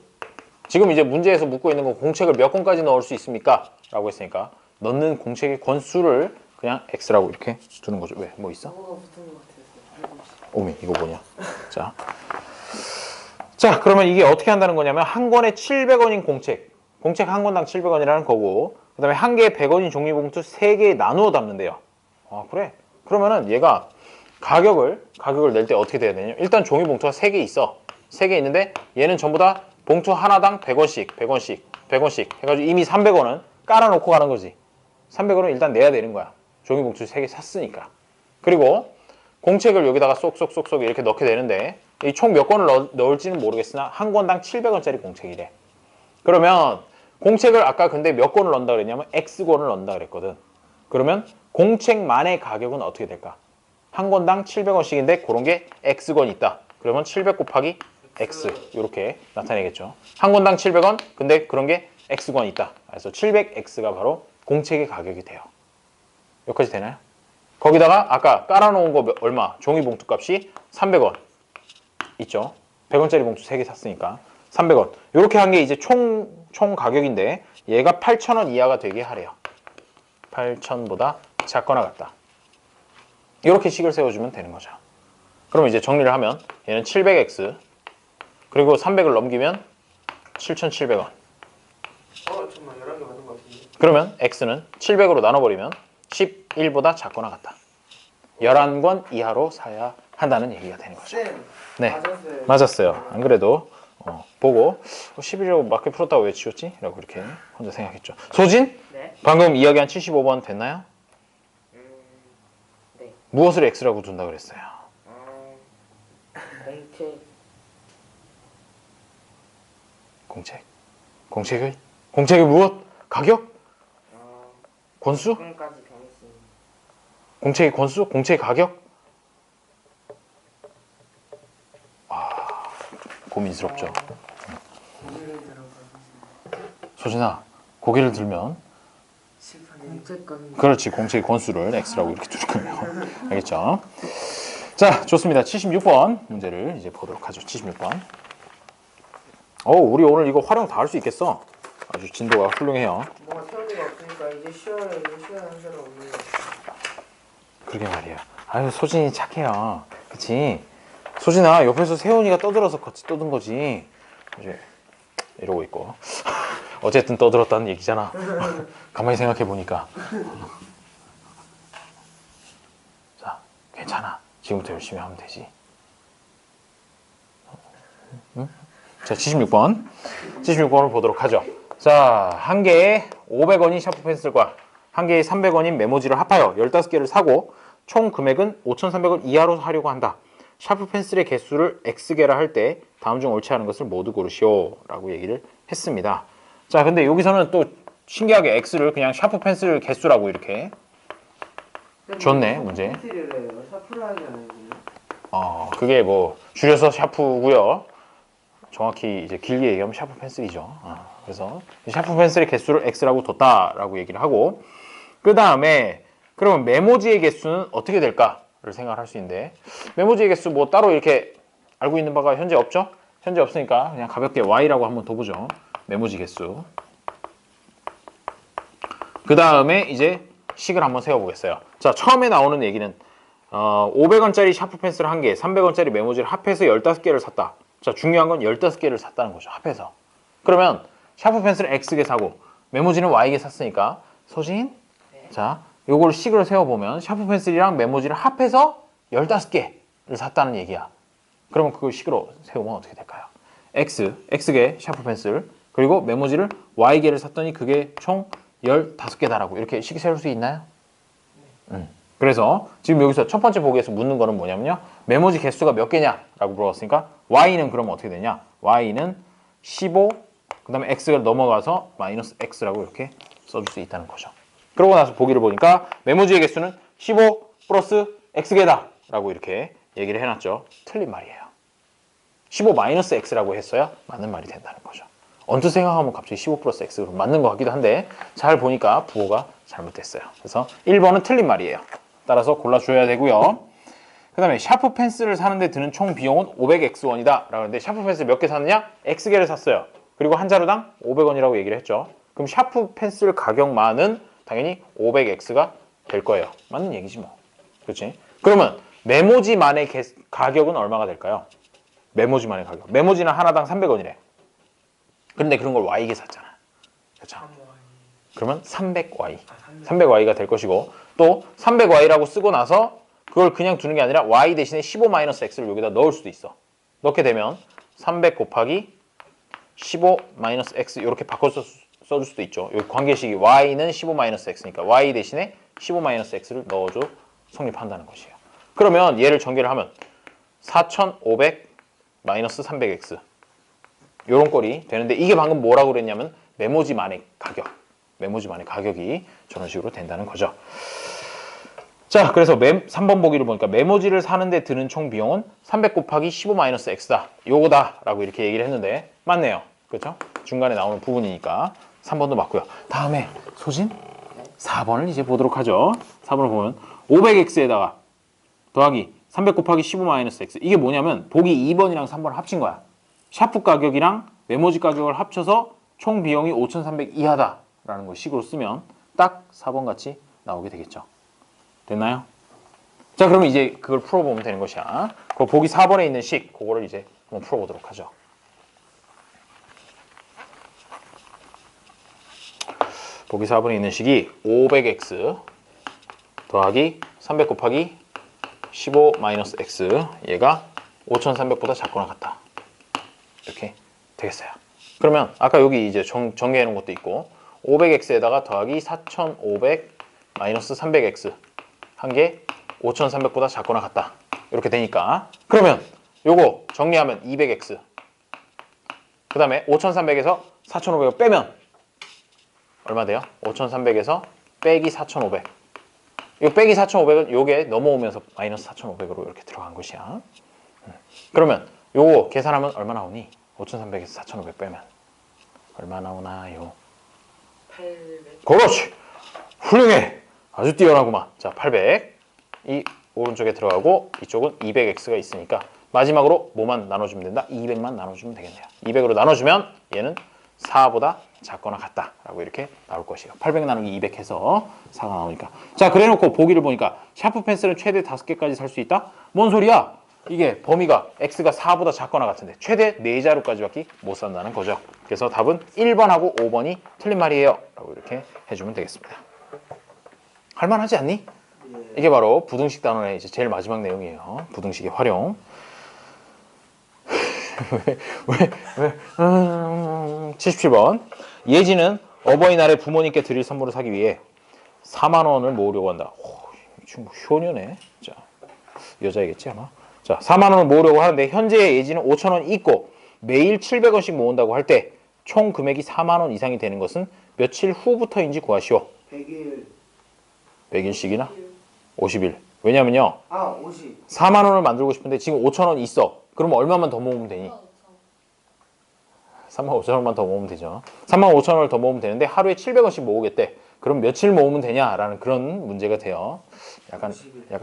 지금 이제 문제에서 묻고 있는 건 공책을 몇 권까지 넣을 수 있습니까? 라고 했으니까 넣는 공책의 권수를 그냥 X라고 이렇게 두는 거죠. 왜? 뭐 있어? 뭐가 붙은 것 같아서. 오미, 이거 뭐냐? 자, 그러면 이게 어떻게 한다는 거냐면 한 권에 700원인 공책 한 권당 700원이라는 거고 그 다음에 한 개에 100원인 종이봉투 3개에 나누어 담는데요. 아, 그래? 그러면은 얘가 가격을 낼 때 어떻게 돼야 되냐? 일단 종이봉투가 3개 있어. 3개 있는데 얘는 전부 다 봉투 하나당 100원씩, 100원씩, 100원씩 해가지고 이미 300원은 깔아놓고 가는 거지. 300원은 일단 내야 되는 거야. 종이봉투 3개 샀으니까. 그리고 공책을 여기다가 쏙쏙쏙쏙 이렇게 넣게 되는데 이 총 몇 권을 넣을지는 모르겠으나 한 권당 700원짜리 공책이래. 그러면 공책을 아까 근데 몇 권을 넣는다 그랬냐면 X권을 넣는다 그랬거든. 그러면 공책만의 가격은 어떻게 될까? 한 권당 700원씩인데 그런 게 X권이 있다. 그러면 700 곱하기 X 이렇게 나타내겠죠. 한 권당 700원 근데 그런 게 X권이 있다. 그래서 700X가 바로 공책의 가격이 돼요. 여기까지 되나요? 거기다가 아까 깔아놓은 거 얼마? 종이봉투 값이 300원 있죠. 100원짜리 봉투 3개 샀으니까 300원. 이렇게 한 게 이제 총 가격인데 얘가 8,000원 이하가 되게 하래요. 8,000보다 작거나 같다. 이렇게 식을 세워주면 되는 거죠. 그럼 이제 정리를 하면 얘는 700X 그리고 300을 넘기면 7,700원. 잠깐만 11개 맞는 것 같은데. 그러면 X는 700으로 나눠버리면 11보다 작거나 같다. 11권 이하로 사야 한다는 얘기가 되는 거죠. 쌤. 네, 맞았어요. 맞았어요. 안 그래도 보고 11이라고 맞게 풀었다고 왜 지웠지? 라고 이렇게 혼자 생각했죠. 소진? 네. 방금 이야기한 75번 됐나요? 네. 무엇을 X라고 둔다 그랬어요? 공책. 공책의 무엇? 가격? 권수? 조금까지 변했습니다. 공책의 권수? 공책의 가격? 고민스럽죠. 고개를 들어가겠습니다. 소진아, 고개를 들면 실판이 공책권. 그렇지, 공책의 권수를 X라고 이렇게 두는 거예요. 알겠죠? 자, 좋습니다. 76번 문제를 이제 보도록 하죠. 76번. 우리 오늘 이거 활용 다 할 수 있겠어. 아주 진도가 훌륭해요. 뭔가 태연이가 없으니까 이제 쉬어야 하는 사람 없는 거. 그러게 말이야. 아유, 소진이 착해요. 그치? 소진아, 옆에서 세훈이가 떠들어서 같이 떠든 거지. 이제 이러고 있고. 어쨌든 떠들었다는 얘기잖아. 가만히 생각해 보니까. 자, 괜찮아. 지금부터 열심히 하면 되지. 응? 자, 76번. 76번을 보도록 하죠. 자, 한 개에 500원인 샤프 펜슬과 한 개에 300원인 메모지를 합하여 15개를 사고 총 금액은 5,300원 이하로 하려고 한다. 샤프 펜슬의 개수를 X개라 할 때 다음 중 옳지 않은 것을 모두 고르시오 라고 얘기를 했습니다. 자, 근데 여기서는 또 신기하게 X를 그냥 샤프 펜슬 개수라고 이렇게 좋네, 문제. 펜슬을 해요. 샤프를 하지 않아요. 그게 뭐 줄여서 샤프고요. 정확히 이제 길게 얘기하면 샤프 펜슬이죠. 그래서 샤프 펜슬의 개수를 X라고 뒀다라고 얘기를 하고 그 다음에 그러면 메모지의 개수는 어떻게 될까를 생각을 할 수 있는데 메모지의 개수 뭐 따로 이렇게 알고 있는 바가 현재 없죠? 현재 없으니까 그냥 가볍게 Y라고 한번 둬보죠. 메모지 개수. 그 다음에 이제 식을 한번 세워보겠어요. 자, 처음에 나오는 얘기는 500원짜리 샤프 펜슬 1개, 300원짜리 메모지를 합해서 15개를 샀다. 자, 중요한 건 15개를 샀다는 거죠. 합해서. 그러면 샤프 펜슬을 X개 사고 메모지는 Y개 샀으니까 소진? 네. 자, 요걸 식으로 세워보면 샤프 펜슬이랑 메모지를 합해서 15개를 샀다는 얘기야. 그러면 그걸 식으로 세우면 어떻게 될까요? X개 샤프 펜슬 그리고 메모지를 Y개를 샀더니 그게 총 15개다라고 이렇게 식 세울 수 있나요? 그래서 지금 여기서 첫 번째 보기에서 묻는 거는 뭐냐면요. 메모지 개수가 몇 개냐라고 물어봤으니까 Y는 그러면 어떻게 되냐? Y는 15, 그 다음에 X가 넘어가서 마이너스 X라고 이렇게 써줄 수 있다는 거죠. 그러고 나서 보기를 보니까 메모지의 개수는 15 플러스 X개다 라고 이렇게 얘기를 해놨죠. 틀린 말이에요. 15 마이너스 X라고 했어야 맞는 말이 된다는 거죠. 언뜻 생각하면 갑자기 15 플러스 X로 맞는 것 같기도 한데 잘 보니까 부호가 잘못됐어요. 그래서 1번은 틀린 말이에요. 따라서 골라줘야 되고요. 그 다음에 샤프 펜슬을 사는데 드는 총 비용은 500X원이다 라고 하는데 샤프 펜슬 몇 개 샀느냐? X개를 샀어요. 그리고 한 자루당 500원이라고 얘기를 했죠. 그럼 샤프 펜슬 가격만은 당연히 500X가 될 거예요. 맞는 얘기지 뭐. 그렇지? 그러면 메모지만의 가격은 얼마가 될까요? 메모지만의 가격. 메모지는 하나당 300원이래. 근데 그런 걸 Y개 샀잖아. 그렇죠? 그러면 300Y. 300Y가 될 것이고 또 300Y라고 쓰고 나서 그걸 그냥 두는 게 아니라 Y 대신에 15-X를 여기다 넣을 수도 있어. 넣게 되면 300 곱하기 15-x 이렇게 바꿔서 써줄 수도 있죠. 여기 관계식이 y는 15-x니까 y 대신에 15-x를 넣어줘 성립한다는 것이에요. 그러면 얘를 전개를 하면 4500-300x 요런 꼴이 되는데 이게 방금 뭐라고 그랬냐면 메모지만의 가격이 저런 식으로 된다는 거죠. 자, 그래서 3번 보기를 보니까 메모지를 사는데 드는 총 비용은 300 곱하기 15-x다. 요거다 라고 이렇게 얘기를 했는데 맞네요. 그렇죠? 중간에 나오는 부분이니까 3번도 맞고요. 다음에 소진 4번을 이제 보도록 하죠. 4번을 보면 500x에다가 더하기 300 곱하기 15-x 이게 뭐냐면 보기 2번이랑 3번을 합친 거야. 샤프 가격이랑 메모지 가격을 합쳐서 총 비용이 5,300 이하다 라는 걸 식으로 쓰면 딱 4번 같이 나오게 되겠죠. 됐나요? 자, 그러면 이제 그걸 풀어보면 되는 것이야. 그 보기 4번에 있는 식, 그거를 이제 한번 풀어보도록 하죠. 보기 4번에 있는 식이 500x 더하기 300 곱하기 15-x 얘가 5,300보다 작거나 같다. 이렇게 되겠어요. 그러면 아까 여기 이제 전개해 놓은 것도 있고 500x에다가 더하기 4,500-300x 한 개 5,300보다 작거나 같다. 이렇게 되니까 그러면 요거 정리하면 200x 그 다음에 5,300에서 4,500을 빼면 얼마 돼요? 5,300에서 빼기 4,500 이 빼기 4,500은 요게 넘어오면서 마이너스 4,500으로 이렇게 들어간 것이야. 그러면 요거 계산하면 얼마 나오니? 5,300에서 4,500 빼면 얼마 나오나요? 800. 그렇지! 훌륭해! 아주 뛰어나구만. 자, 800. 이 오른쪽에 들어가고 이쪽은 200x가 있으니까 마지막으로 뭐만 나눠주면 된다? 200만 나눠주면 되겠네요. 200으로 나눠주면 얘는 4보다 작거나 같다 라고 이렇게 나올 것이에요. 800 나누기 200 해서 4가 나오니까. 자, 그래놓고 보기를 보니까 샤프 펜슬은 최대 5개까지 살 수 있다? 뭔 소리야? 이게 범위가 x가 4보다 작거나 같은데 최대 4자루까지밖에 못 산다는 거죠. 그래서 답은 1번하고 5번이 틀린 말이에요 라고 이렇게 해주면 되겠습니다. 할만하지 않니? 이게 바로 부등식 단원의 이제 제일 마지막 내용이에요. 부등식의 활용. 왜? 77번. 예지는 어버이날에 부모님께 드릴 선물을 사기 위해 4만 원을 모으려고 한다. 이 친구 효녀네. 자, 여자이겠지 아마. 자, 4만 원을 모으려고 하는데 현재 예지는 5천 원 있고 매일 700원씩 모은다고 할 때 총 금액이 4만 원 이상이 되는 것은 며칠 후부터인지 구하시오. 100일. 100일씩이나? 50일. 왜냐면요. 50. 4만 원을 만들고 싶은데 지금 5천 원 있어. 그러면 얼마만 더 모으면 되니? 3만 5천 원만 더 모으면 되죠. 3만 5천 원을 더 모으면 되는데 하루에 700원씩 모으겠대. 그럼 며칠 모으면 되냐라는 그런 문제가 돼요. 약간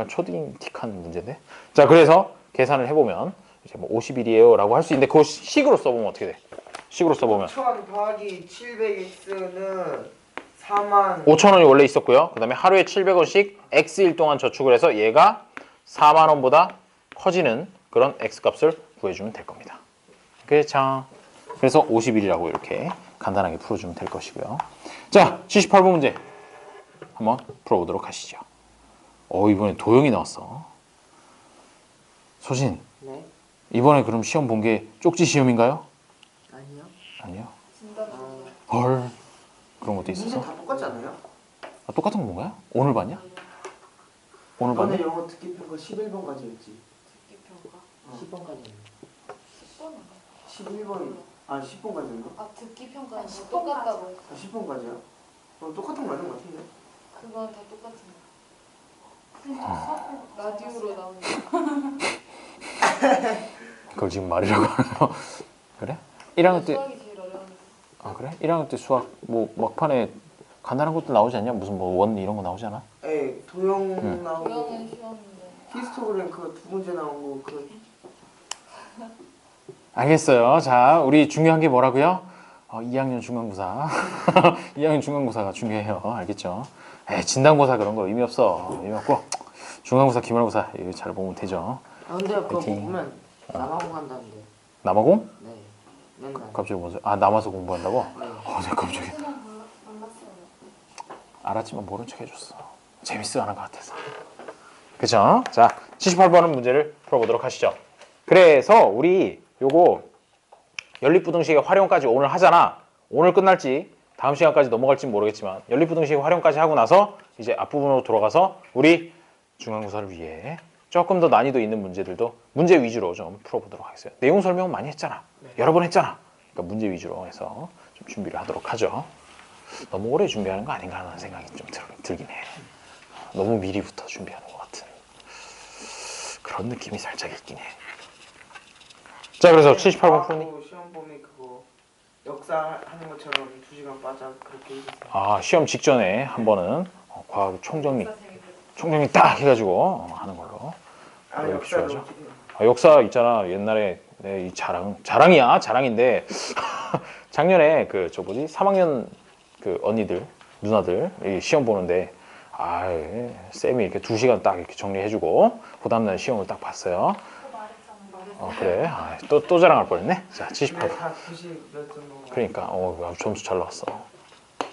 초딩틱한 문제인데. 자, 그래서 계산을 해보면 이제 뭐 50일이에요 라고 할 수 있는데 그거 식으로 써보면 어떻게 돼? 식으로 써보면 5,000 더하기 700x는 4만 5천 원이 원래 있었고요. 그 다음에 하루에 700원씩 X일 동안 저축을 해서 얘가 4만 원보다 커지는 그런 X 값을 구해주면 될 겁니다. 그렇죠. 그래서 50일이라고 이렇게 간단하게 풀어주면 될 것이고요. 자, 78번 문제 한번 풀어보도록 하시죠. 이번에 도형이 나왔어. 소신, 네? 이번에 그럼 시험 본 게 쪽지 시험인가요? 아니요. 아니요. 진단 헐, 그런 것도 문제 있었어? 다 똑같지 않아요? 아, 똑같은 건가요? 오늘 봤냐? 오늘 너네 봤냐? 영어 듣기 평가 11번까지였지. 듣기 평가 10번까지. 10번인가? 11번 10번까지인가? 아 듣기 평가는 다 똑같다고 했어. 10번까지야? 그럼 똑같은 거 맞는 거 같은데? 그건 다 똑같은 거. 라디오로 나오는 거. 그걸 지금 말이라고 하나요? 그래? 1학년 때, 수학이 제일 어려운데. 아 그래? 1학년 때 수학 뭐 막판에 간단한 것도 나오지 않냐? 무슨 뭐 원 이런 거 나오지 않아? 에 도형 응. 나오고 고영은 쉬웠는데. 히스토그램 그 두 문제 나온 거 알겠어요. 자, 우리 중요한 게 뭐라고요? 2학년 중간고사. 2학년 중간고사가 중요해요. 알겠죠? 진단고사 그런 거 의미 없어. 의미 없고 중간고사, 기말고사 이거 잘 보면 되죠. 근데 그거 파이팅. 보면 남아공 한다는데. 남아공? 네. 맨날. 갑자기 뭐죠? 아, 남아서 공부한다고? 네. 내가 갑자기 몰랐어요. 알았지만 모른 척 해줬어. 재밌어 하는 것 같아서. 그쵸? 자, 78번은 문제를 풀어보도록 하시죠. 그래서 우리 요거 연립부등식의 활용까지 오늘 하잖아. 오늘 끝날지 다음 시간까지 넘어갈지 모르겠지만 연립부등식 활용까지 하고 나서 이제 앞부분으로 돌아가서 우리 중간고사를 위해 조금 더 난이도 있는 문제들도 문제 위주로 좀 풀어보도록 하겠습니다. 내용 설명은 많이 했잖아. 여러 번 했잖아. 그러니까 문제 위주로 해서 좀 준비를 하도록 하죠. 너무 오래 준비하는 거 아닌가 하는 생각이 좀 들긴 해. 너무 미리부터 준비하는 것 같은 그런 느낌이 살짝 있긴 해. 자, 그래서 78번 푸니. 시험 보면 그거 역사 하는 것처럼 2시간 빠져 그렇게 해주세요. 아, 시험 직전에 한 번은 과학 총정리 딱 해가지고 하는 걸로. 아 이렇게 역사 좋아하죠? 너무 기대요. 역사 있잖아. 옛날에 내 이 자랑이야. 자랑인데 작년에 그 저 뭐지 3학년 그 언니들 누나들 이 시험 보는데 아 쌤이 이렇게 2시간 딱 이렇게 정리해주고 그 다음날 시험을 딱 봤어요. 그래. 또 자랑할 뻔했네. 자, 78번. 다 90 몇 정도. 그러니까 점수 잘 나왔어.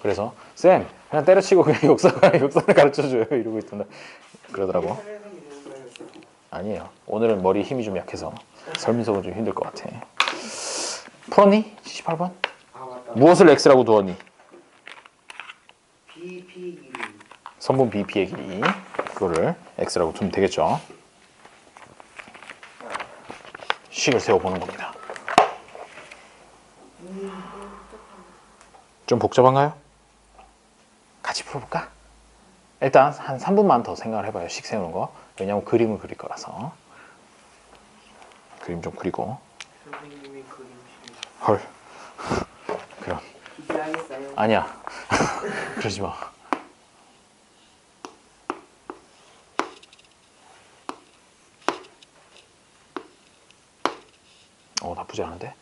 그래서 쌤 그냥 때려치고 그냥 역사를 가르쳐줘요 이러고 있던데 그러더라고. 아니에요. 오늘은 머리 힘이 좀 약해서 설민석은 좀 힘들 것 같아. 풀었니? 78번? 아 맞다. 무엇을 x라고 두었니? BP 길이. 선분 BP의 길이 그거를 x라고 두면 되겠죠. 식을 세워보는 겁니다. 좀 복잡한가요? 같이 풀어볼까? 일단 한 3분만 더 생각을 해봐요. 식 세우는 거. 왜냐면 그림을 그릴 거라서. 그림 좀 그리고. 선생님이 그림실. 헐. 그럼. 기대하겠어요. 아니야. 그러지 마. 나쁘지 않은데?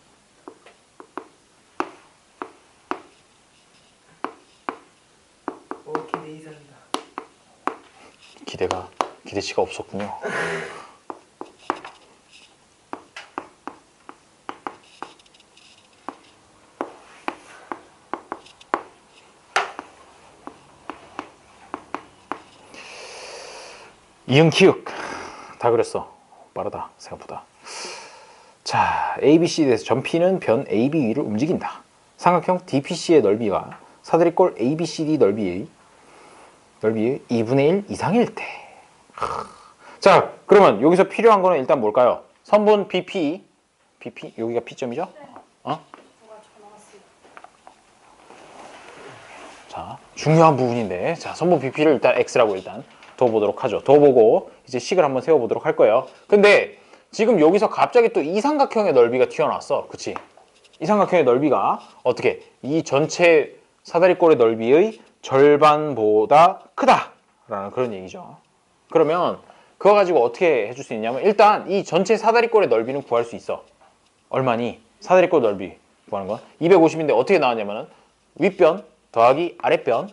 오 기대 이상이다. 기대치가 없었군요. 이응 키읔 다 그렸어. 빠르다 생각보다. 자, ABC에 대해서 전피는 변 AB 위를 움직인다. 삼각형 DPC의 넓이가 사다리꼴 ABCD 넓이의 2분의 1 이상일 때. 자, 그러면 여기서 필요한 거는 일단 뭘까요? 선분 BP 여기가 P점이죠? 자, 중요한 부분인데, 자, 선분 BP를 일단 X라고 일단 둬보도록 하죠. 둬보고 이제 식을 한번 세워보도록 할 거예요. 근데 지금 여기서 갑자기 또 이 삼각형의 넓이가 튀어나왔어. 그치? 이 삼각형의 넓이가 어떻게? 이 전체 사다리꼴의 넓이의 절반보다 크다라는 그런 얘기죠. 그러면 그거 가지고 어떻게 해줄 수 있냐면 일단 이 전체 사다리꼴의 넓이는 구할 수 있어. 얼마니? 사다리꼴 넓이 구하는 건 250인데 어떻게 나왔냐면은 윗변 더하기 아랫변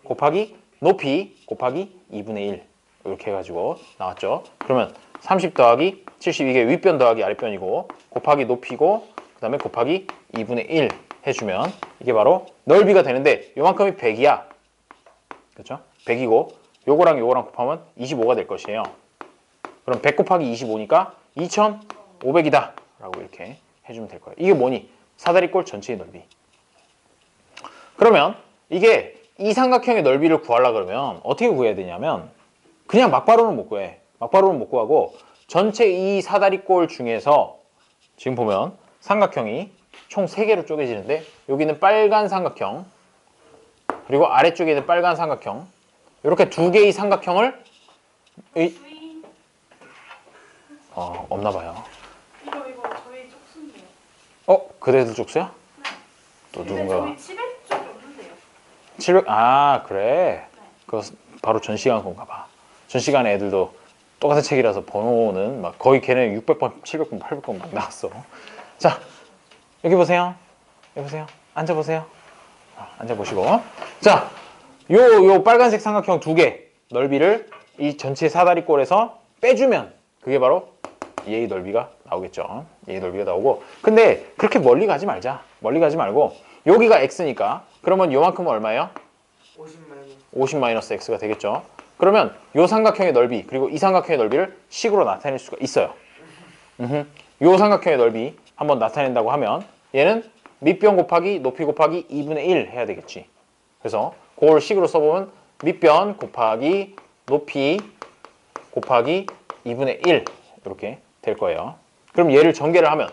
곱하기 높이 곱하기 2분의 1 이렇게 해가지고 나왔죠. 그러면 30 더하기 70 이게 윗변 더하기 아랫변이고 곱하기 높이고 그 다음에 곱하기 2분의 1 해주면 이게 바로 넓이가 되는데 요만큼이 100이야. 그렇죠? 100이고 요거랑 요거랑 곱하면 25가 될 것이에요. 그럼 100 곱하기 25니까 2500이다 라고 이렇게 해주면 될 거예요. 이게 뭐니? 사다리꼴 전체의 넓이. 그러면 이게 이 삼각형의 넓이를 구하려고 그러면 어떻게 구해야 되냐면 그냥 막바로는 못 구해. 막바로는 못 구하고 전체 이 사다리꼴 중에서 지금 보면 삼각형이 총 3개로 쪼개지는데 여기는 빨간 삼각형 그리고 아래쪽에 있는 빨간 삼각형 이렇게 2개의 삼각형을 없나 봐요. 이거 저희 쪽수인데요. 그대들 쪽수야? 또 근데 누군가 저희 700쪽이 없는데요. 700 그래. 그거 바로 전 시간 건가 봐. 전 시간에 애들도 똑같은 책이라서 번호는 막 거의 걔네 600번, 700번, 800번 막 나왔어. 자, 여기 보세요. 여기 보세요. 앉아보세요. 앉아보시고. 자, 요 빨간색 삼각형 2개 넓이를 이 전체 사다리꼴에서 빼주면 그게 바로 얘의 넓이가 나오겠죠. 얘의 넓이가 나오고. 근데 그렇게 멀리 가지 말자. 멀리 가지 말고 여기가 x니까 그러면 요만큼은 얼마예요? 50 마이너스 x가 되겠죠. 그러면 요 삼각형의 넓이 그리고 이 삼각형의 넓이를 식으로 나타낼 수가 있어요. 요 삼각형의 넓이 한번 나타낸다고 하면 얘는 밑변 곱하기 높이 곱하기 2분의 1 해야 되겠지. 그래서 그걸 식으로 써보면 밑변 곱하기 높이 곱하기 2분의 1 이렇게 될 거예요. 그럼 얘를 전개를 하면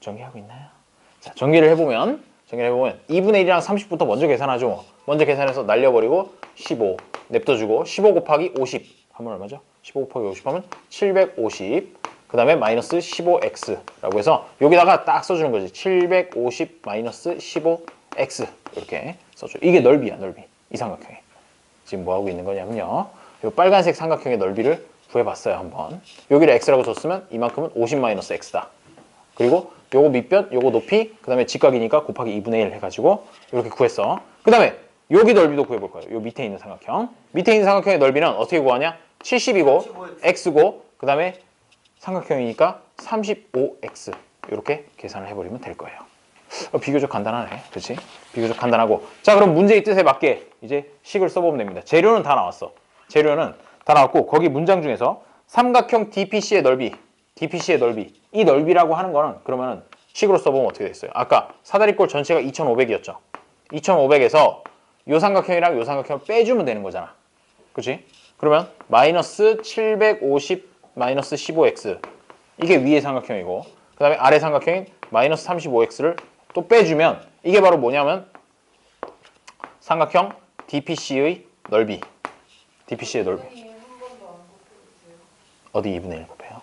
전개하고 있나요? 자, 전개를 해보면 2분의 1이랑 30부터 먼저 계산하죠. 먼저 계산해서 날려버리고 15 냅둬주고 15 곱하기 50 하면 얼마죠? 15 곱하기 50 하면 750 그 다음에 마이너스 15x라고 해서 여기다가 딱 써주는 거지. 750 마이너스 15x 이렇게 써줘. 이게 넓이야, 넓이. 이 삼각형이. 지금 뭐 하고 있는 거냐면요. 이 빨간색 삼각형의 넓이를 구해봤어요, 한번. 여기를 x라고 줬으면 이만큼은 50 마이너스 x다. 그리고 요거 밑변, 요거 높이, 그 다음에 직각이니까 곱하기 2분의 1 해가지고 이렇게 구했어. 그 다음에 여기 넓이도 구해볼 거예요. 요 밑에 있는 삼각형. 밑에 있는 삼각형의 넓이는 어떻게 구하냐? 70이고 x고 그 다음에 삼각형이니까 35x 이렇게 계산을 해버리면 될 거예요. 비교적 간단하네. 그렇지? 비교적 간단하고. 자, 그럼 문제의 뜻에 맞게 이제 식을 써보면 됩니다. 재료는 다 나왔어. 재료는 다 나왔고 거기 문장 중에서 삼각형 DPC의 넓이 이 넓이라고 하는 거는 그러면은 식으로 써보면 어떻게 됐어요? 아까 사다리꼴 전체가 2500이었죠. 2500에서 요 삼각형이랑 요 삼각형을 빼주면 되는 거잖아. 그렇지? 그러면 마이너스 750 마이너스 15x 이게 위의 삼각형이고 그 다음에 아래 삼각형인 마이너스 35x를 또 빼주면 이게 바로 뭐냐면 삼각형 DPC의 넓이. DPC의 넓이. 어디 2분의 1 곱해요?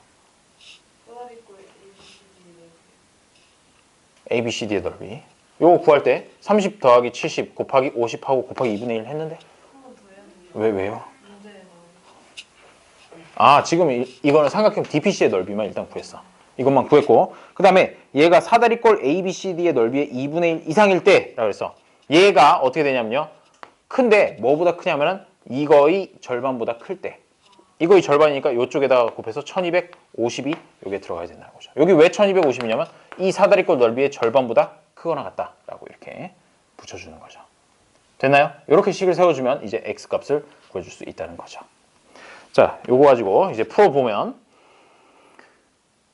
ABCD의 넓이. 요거 구할 때 30 더하기 70 곱하기 50하고 곱하기 2분의 1 했는데 왜요? 아, 지금 이거는 삼각형 DPC의 넓이만 일단 구했어. 이것만 구했고 그 다음에 얘가 사다리꼴 ABCD의 넓이의 2분의 1 이상일 때라고 했어. 얘가 어떻게 되냐면요. 큰데 뭐보다 크냐면은 이거의 절반보다 클 때. 이거의 절반이니까 이쪽에다가 곱해서 1250이 여기에 들어가야 된다는 거죠. 여기 왜 1250이냐면 이 사다리꼴 넓이의 절반보다 크거나 같다라고 이렇게 붙여주는 거죠. 됐나요? 이렇게 식을 세워주면 이제 x값을 구해줄 수 있다는 거죠. 자, 요거 가지고 이제 풀어보면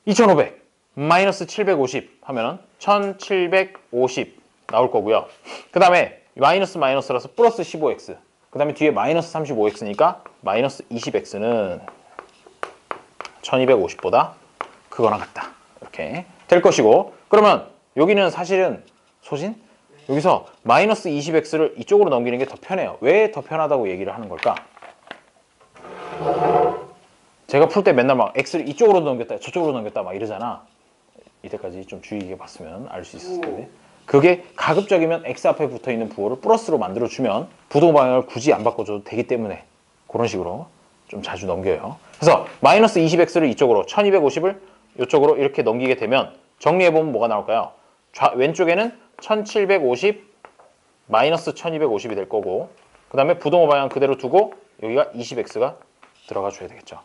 2500 마이너스 750 하면은 1750 나올 거고요. 그 다음에 마이너스 마이너스라서 플러스 15x 그 다음에 뒤에 마이너스 35x니까 마이너스 20x는 1250보다 크거나 같다. 이렇게 될 것이고 그러면 여기는 사실은 소진? 여기서 마이너스 20x를 이쪽으로 넘기는 게 더 편해요. 왜 더 편하다고 얘기를 하는 걸까? 제가 풀 때 맨날 막 x를 이쪽으로 넘겼다 저쪽으로 넘겼다 막 이러잖아. 이때까지 좀 주의 깊게 봤으면 알 수 있었을 텐데 그게 가급적이면 x 앞에 붙어있는 부호를 플러스로 만들어주면 부동 방향을 굳이 안 바꿔줘도 되기 때문에 그런 식으로 좀 자주 넘겨요. 그래서 마이너스 20x를 이쪽으로 1250을 이쪽으로 이렇게 넘기게 되면 정리해보면 뭐가 나올까요? 왼쪽에는 1750 마이너스 1250이 될 거고 그 다음에 부동호 방향 그대로 두고 여기가 20x가 들어가 줘야 되겠죠.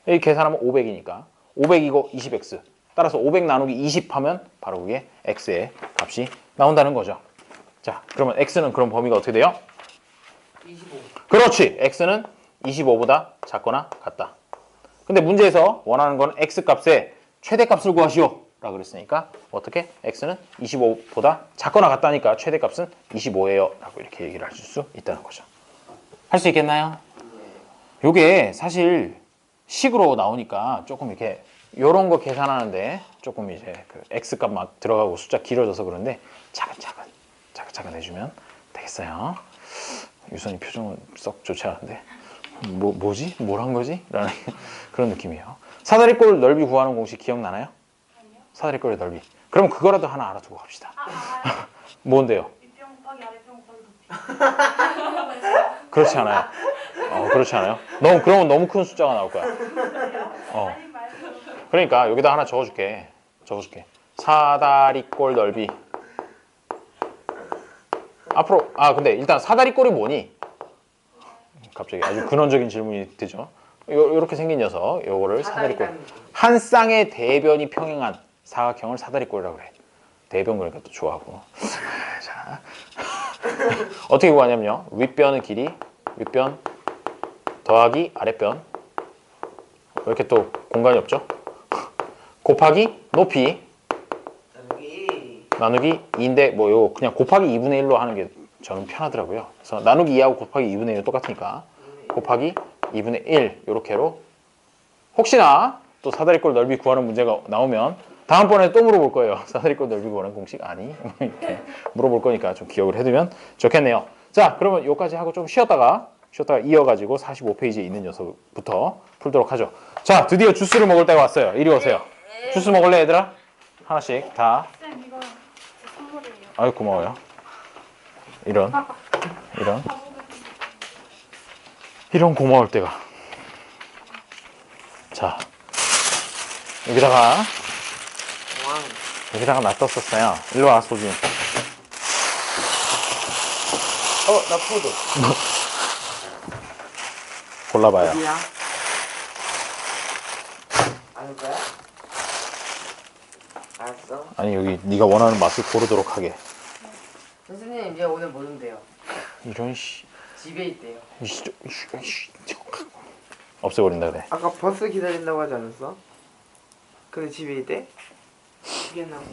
여기 계산하면 500이니까 500이고 20x 따라서 500 나누기 20 하면 바로 그게 x의 값이 나온다는 거죠. 자, 그러면 x는 그럼 범위가 어떻게 돼요? 25. 그렇지. x는 25보다 작거나 같다. 근데 문제에서 원하는 건 x값의 최대값을 구하시오 라고 그랬으니까 어떻게? x는 25보다 작거나 같다니까 최대값은 25예요 라고 이렇게 얘기를 하실 수 있다는 거죠. 할 수 있겠나요? 요게 사실 식으로 나오니까 조금 이렇게 요런 거 계산하는데 조금 이제 그 x값 막 들어가고 숫자 길어져서 그런데 차근차근 해주면 되겠어요. 유선이 표정은 썩 좋지 않은데 뭐지? 뭘 한 거지? 라는 그런 느낌이에요. 사다리꼴 넓이 구하는 공식 기억나나요? 아니요. 사다리꼴의 넓이. 그럼 그거라도 하나 알아두고 갑시다. 뭔데요? 윗병 곱하기 아랫병 곱하기 높이. 그렇지 않아요. 그렇지 않아요? 그러면 너무 큰 숫자가 나올 거야. 아니 말고. 그러니까 여기다 하나 적어줄게. 사다리꼴 넓이. 앞으로 근데 일단 사다리꼴이 뭐니? 갑자기 아주 근원적인 질문이 되죠. 이렇게 생긴 녀석, 요거를 사다리꼴. 한 쌍의 대변이 평행한 사각형을 사다리꼴이라고 그래. 대변 그러니까 또 좋아하고. 자, 어떻게 구하냐면요. 윗변의 길이, 윗변 더하기 아랫변. 왜 이렇게 또 공간이 없죠? 곱하기 높이 여기 나누기 2인데 뭐 요 그냥 곱하기 2분의 1로 하는 게 저는 편하더라고요. 그래서 나누기 2하고 곱하기 2분의 1은 똑같으니까 곱하기 2분의 1 요렇게로 혹시나 또 사다리꼴 넓이 구하는 문제가 나오면 다음번에 또 물어볼 거예요. 사다리꼴 넓이 구하는 공식 아니? 이렇게 물어볼 거니까 좀 기억을 해두면 좋겠네요. 자, 그러면 여기까지 하고 좀 쉬었다가 이어가지고 45페이지에 있는 녀석부터 풀도록 하죠. 자, 드디어 주스를 먹을 때가 왔어요. 이리 오세요. 주스 먹을래, 얘들아? 하나씩 다. 쌤 이거 제 선물이에요. 아유, 고마워요. 이런 이런 고마울 때가. 자, 여기다가 놔뒀었어요. 일로 와, 소진. 나 포도. 골라봐요. 어디야? 아닐 거야? 알았어. 아니, 여기 네가 원하는 맛을 고르도록 하게. 선생님 이제 오늘 뭐 준대요? 이런 씨. 집에 있대요. 없애버린다 그래. 아까 버스 기다린다고 하지 않았어? 근데 집에 있대? 미안하고.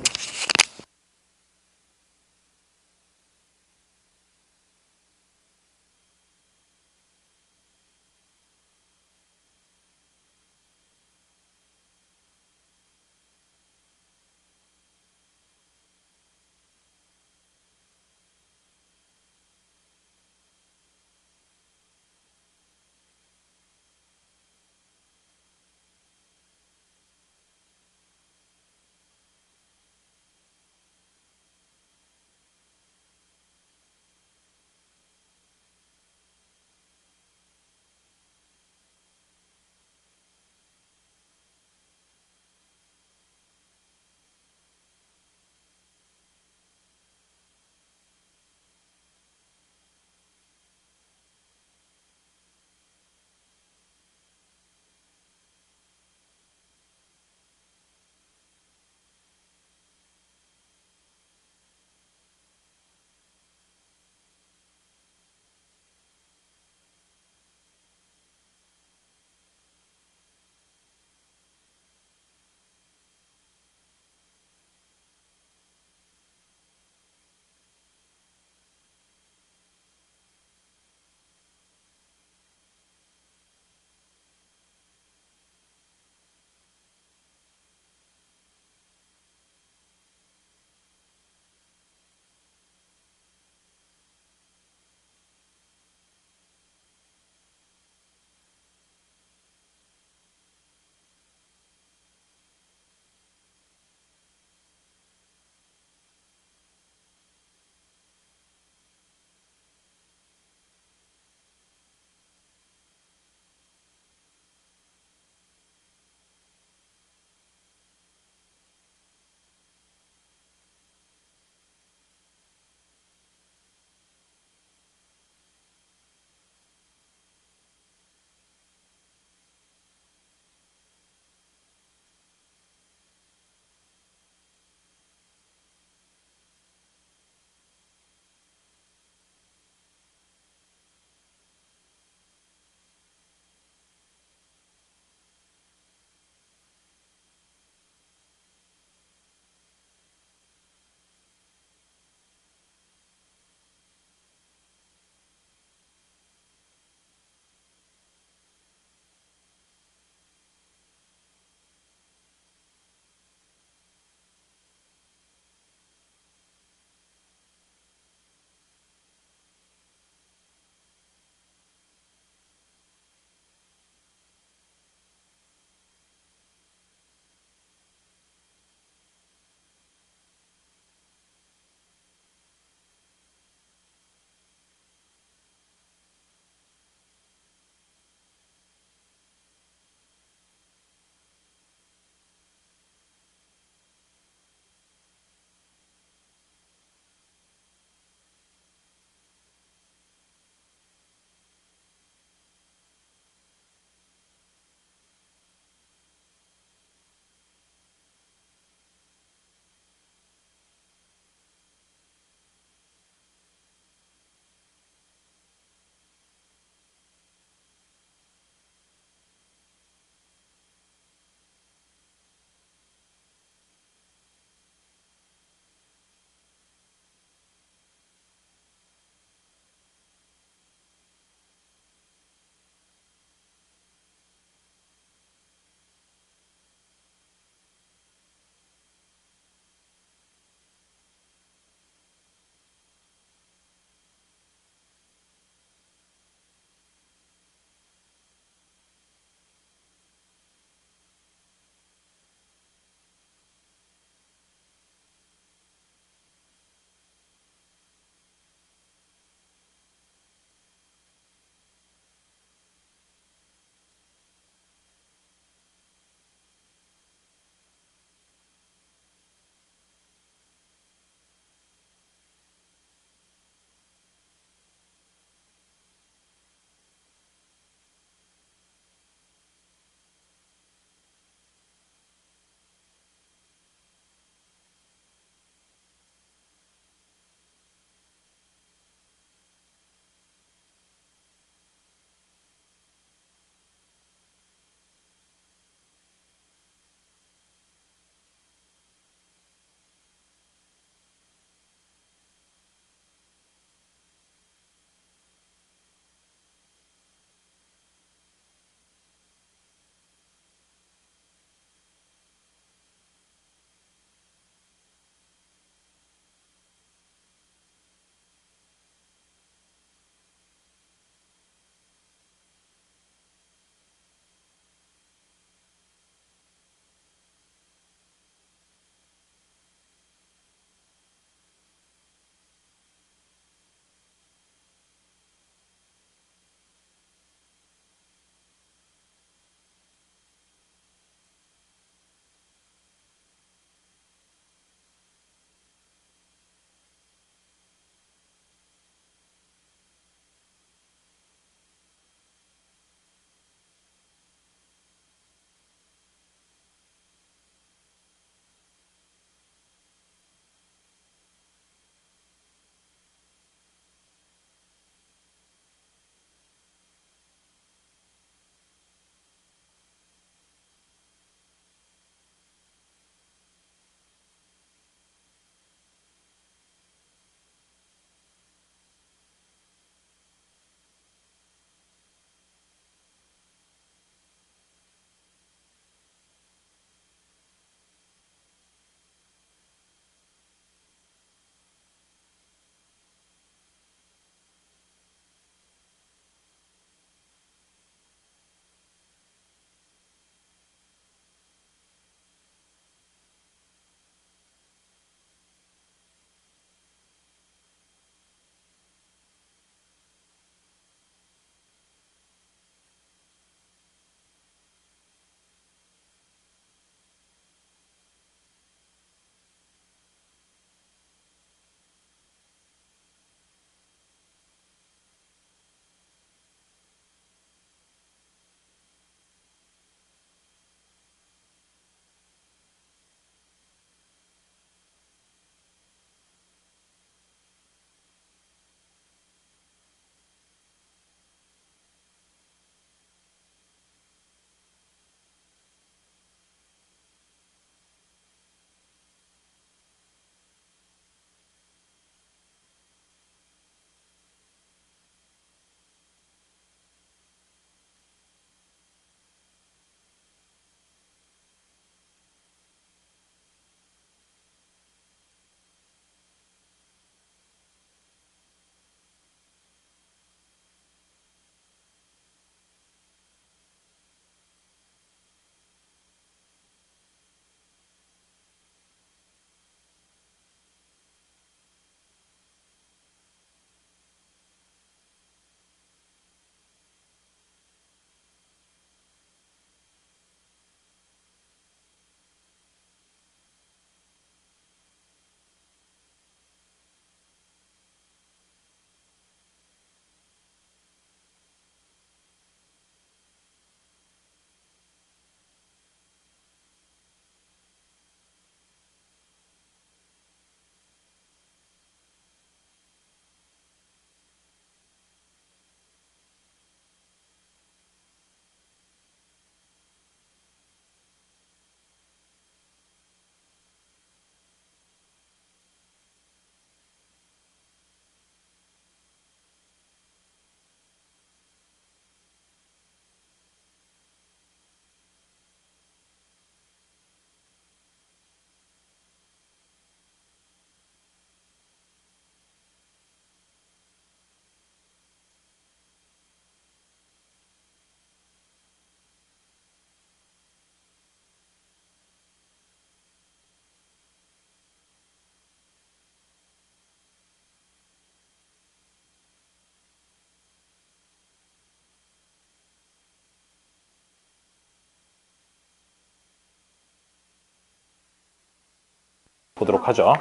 보도록 하죠.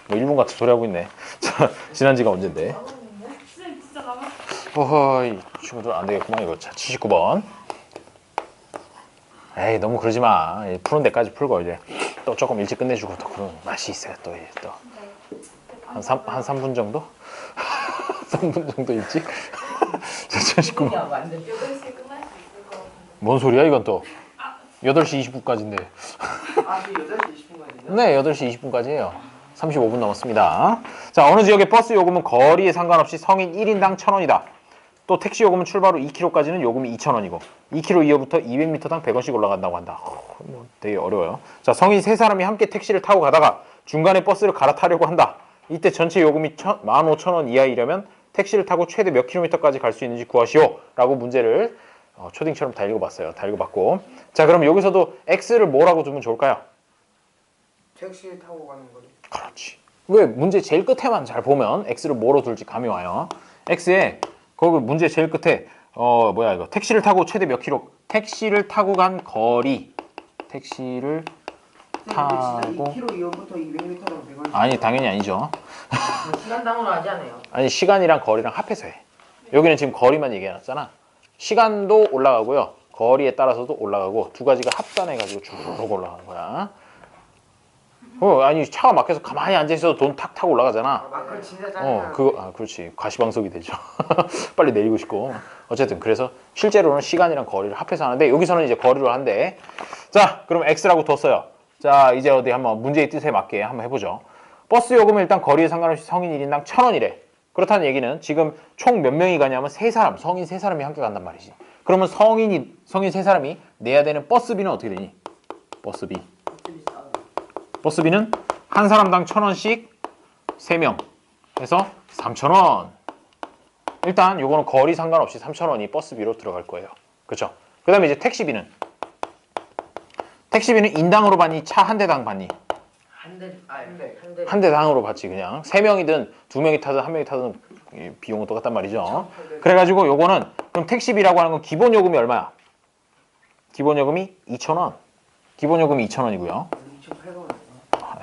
뭐 1분 같은 소리 하고 있네. 자, 지난 지가 언젠데. 쌤 진짜 남았어. 어허, 이 친구들 안 되겠구만 이거. 자, 79번. 에이, 너무 그러지 마. 푸는 데까지 풀고 이제 또 조금 일찍 끝내주고 또 그런 맛이 있어요. 또 이제 또. 한 3분 정도? 3분 정도 일찍? 자, 79번. 야, 완전 8시에 끝날 수 있을 것 같은데. 뭔 소리야 이건 또. 8시 20분까지인데. 아, 그 8시 20분까지요? 네, 8시 20분까지예요. 35분 남았습니다. 자, 어느 지역의 버스 요금은 거리에 상관없이 성인 1인당 1,000원이다. 또 택시 요금은 출발 후 2km까지는 요금이 2,000원이고 2km 이후부터 200m당 100원씩 올라간다고 한다. 뭐 되게 어려워요. 자, 성인 3사람이 함께 택시를 타고 가다가 중간에 버스를 갈아타려고 한다. 이때 전체 요금이 15,000원 이하이려면 택시를 타고 최대 몇 킬로미터까지 갈 수 있는지 구하시오. 라고 문제를 초딩처럼 다 읽어봤어요. 다 읽어봤고. 자, 그럼 여기서도 X를 뭐라고 두면 좋을까요? 택시 타고 가는 거리. 그렇지. 왜 문제 제일 끝에만 잘 보면 X를 뭐로 둘지 감이 와요. X에 거기 문제 제일 끝에 뭐야 이거 택시를 타고 최대 몇 킬로 택시를 타고 간 거리 택시를 타고 2km 이후부터 200m당 100원. 아니 당연히 아니죠. 시간당으로 하지 않아요. 아니 시간이랑 거리랑 합해서 해. 여기는 지금 거리만 얘기해놨잖아. 시간도 올라가고요. 거리에 따라서도 올라가고 두 가지가 합산해가지고 쭉 올라가는 거야. 아니 차가 막혀서 가만히 앉아있어도 돈 탁 타고 올라가잖아. 아, 그거 진짜 짜증나. 그렇지. 가시방석이 되죠. 빨리 내리고 싶고. 어쨌든 그래서 실제로는 시간이랑 거리를 합해서 하는데 여기서는 이제 거리로 한대. 자, 그럼 X라고 뒀어요. 자, 이제 어디 한번 문제의 뜻에 맞게 한번 해보죠. 버스 요금은 일단 거리에 상관없이 성인 1인당 1,000원이래. 그렇다는 얘기는 지금 총 몇 명이 가냐면 3사람, 성인 3사람이 함께 간단 말이지. 그러면 성인 3사람이 내야 되는 버스비는 어떻게 되니? 버스비. 버스비는 한 사람당 1,000원씩 3명 해서 3,000원. 일단 요거는 거리 상관없이 3,000원이 버스비로 들어갈 거예요. 그렇죠? 그 다음에 이제 택시비는 인당으로 받니? 차 한 대당 받니? 한 대당으로 받지 그냥. 3명이든 2명이 타든 1명이 타든 비용은 똑같단 말이죠. 그래가지고 요거는 그럼 택시비라고 하는 건 기본 요금이 얼마야? 기본 요금이 2,000원. 기본 요금이 2,000원이고요. 2,800원.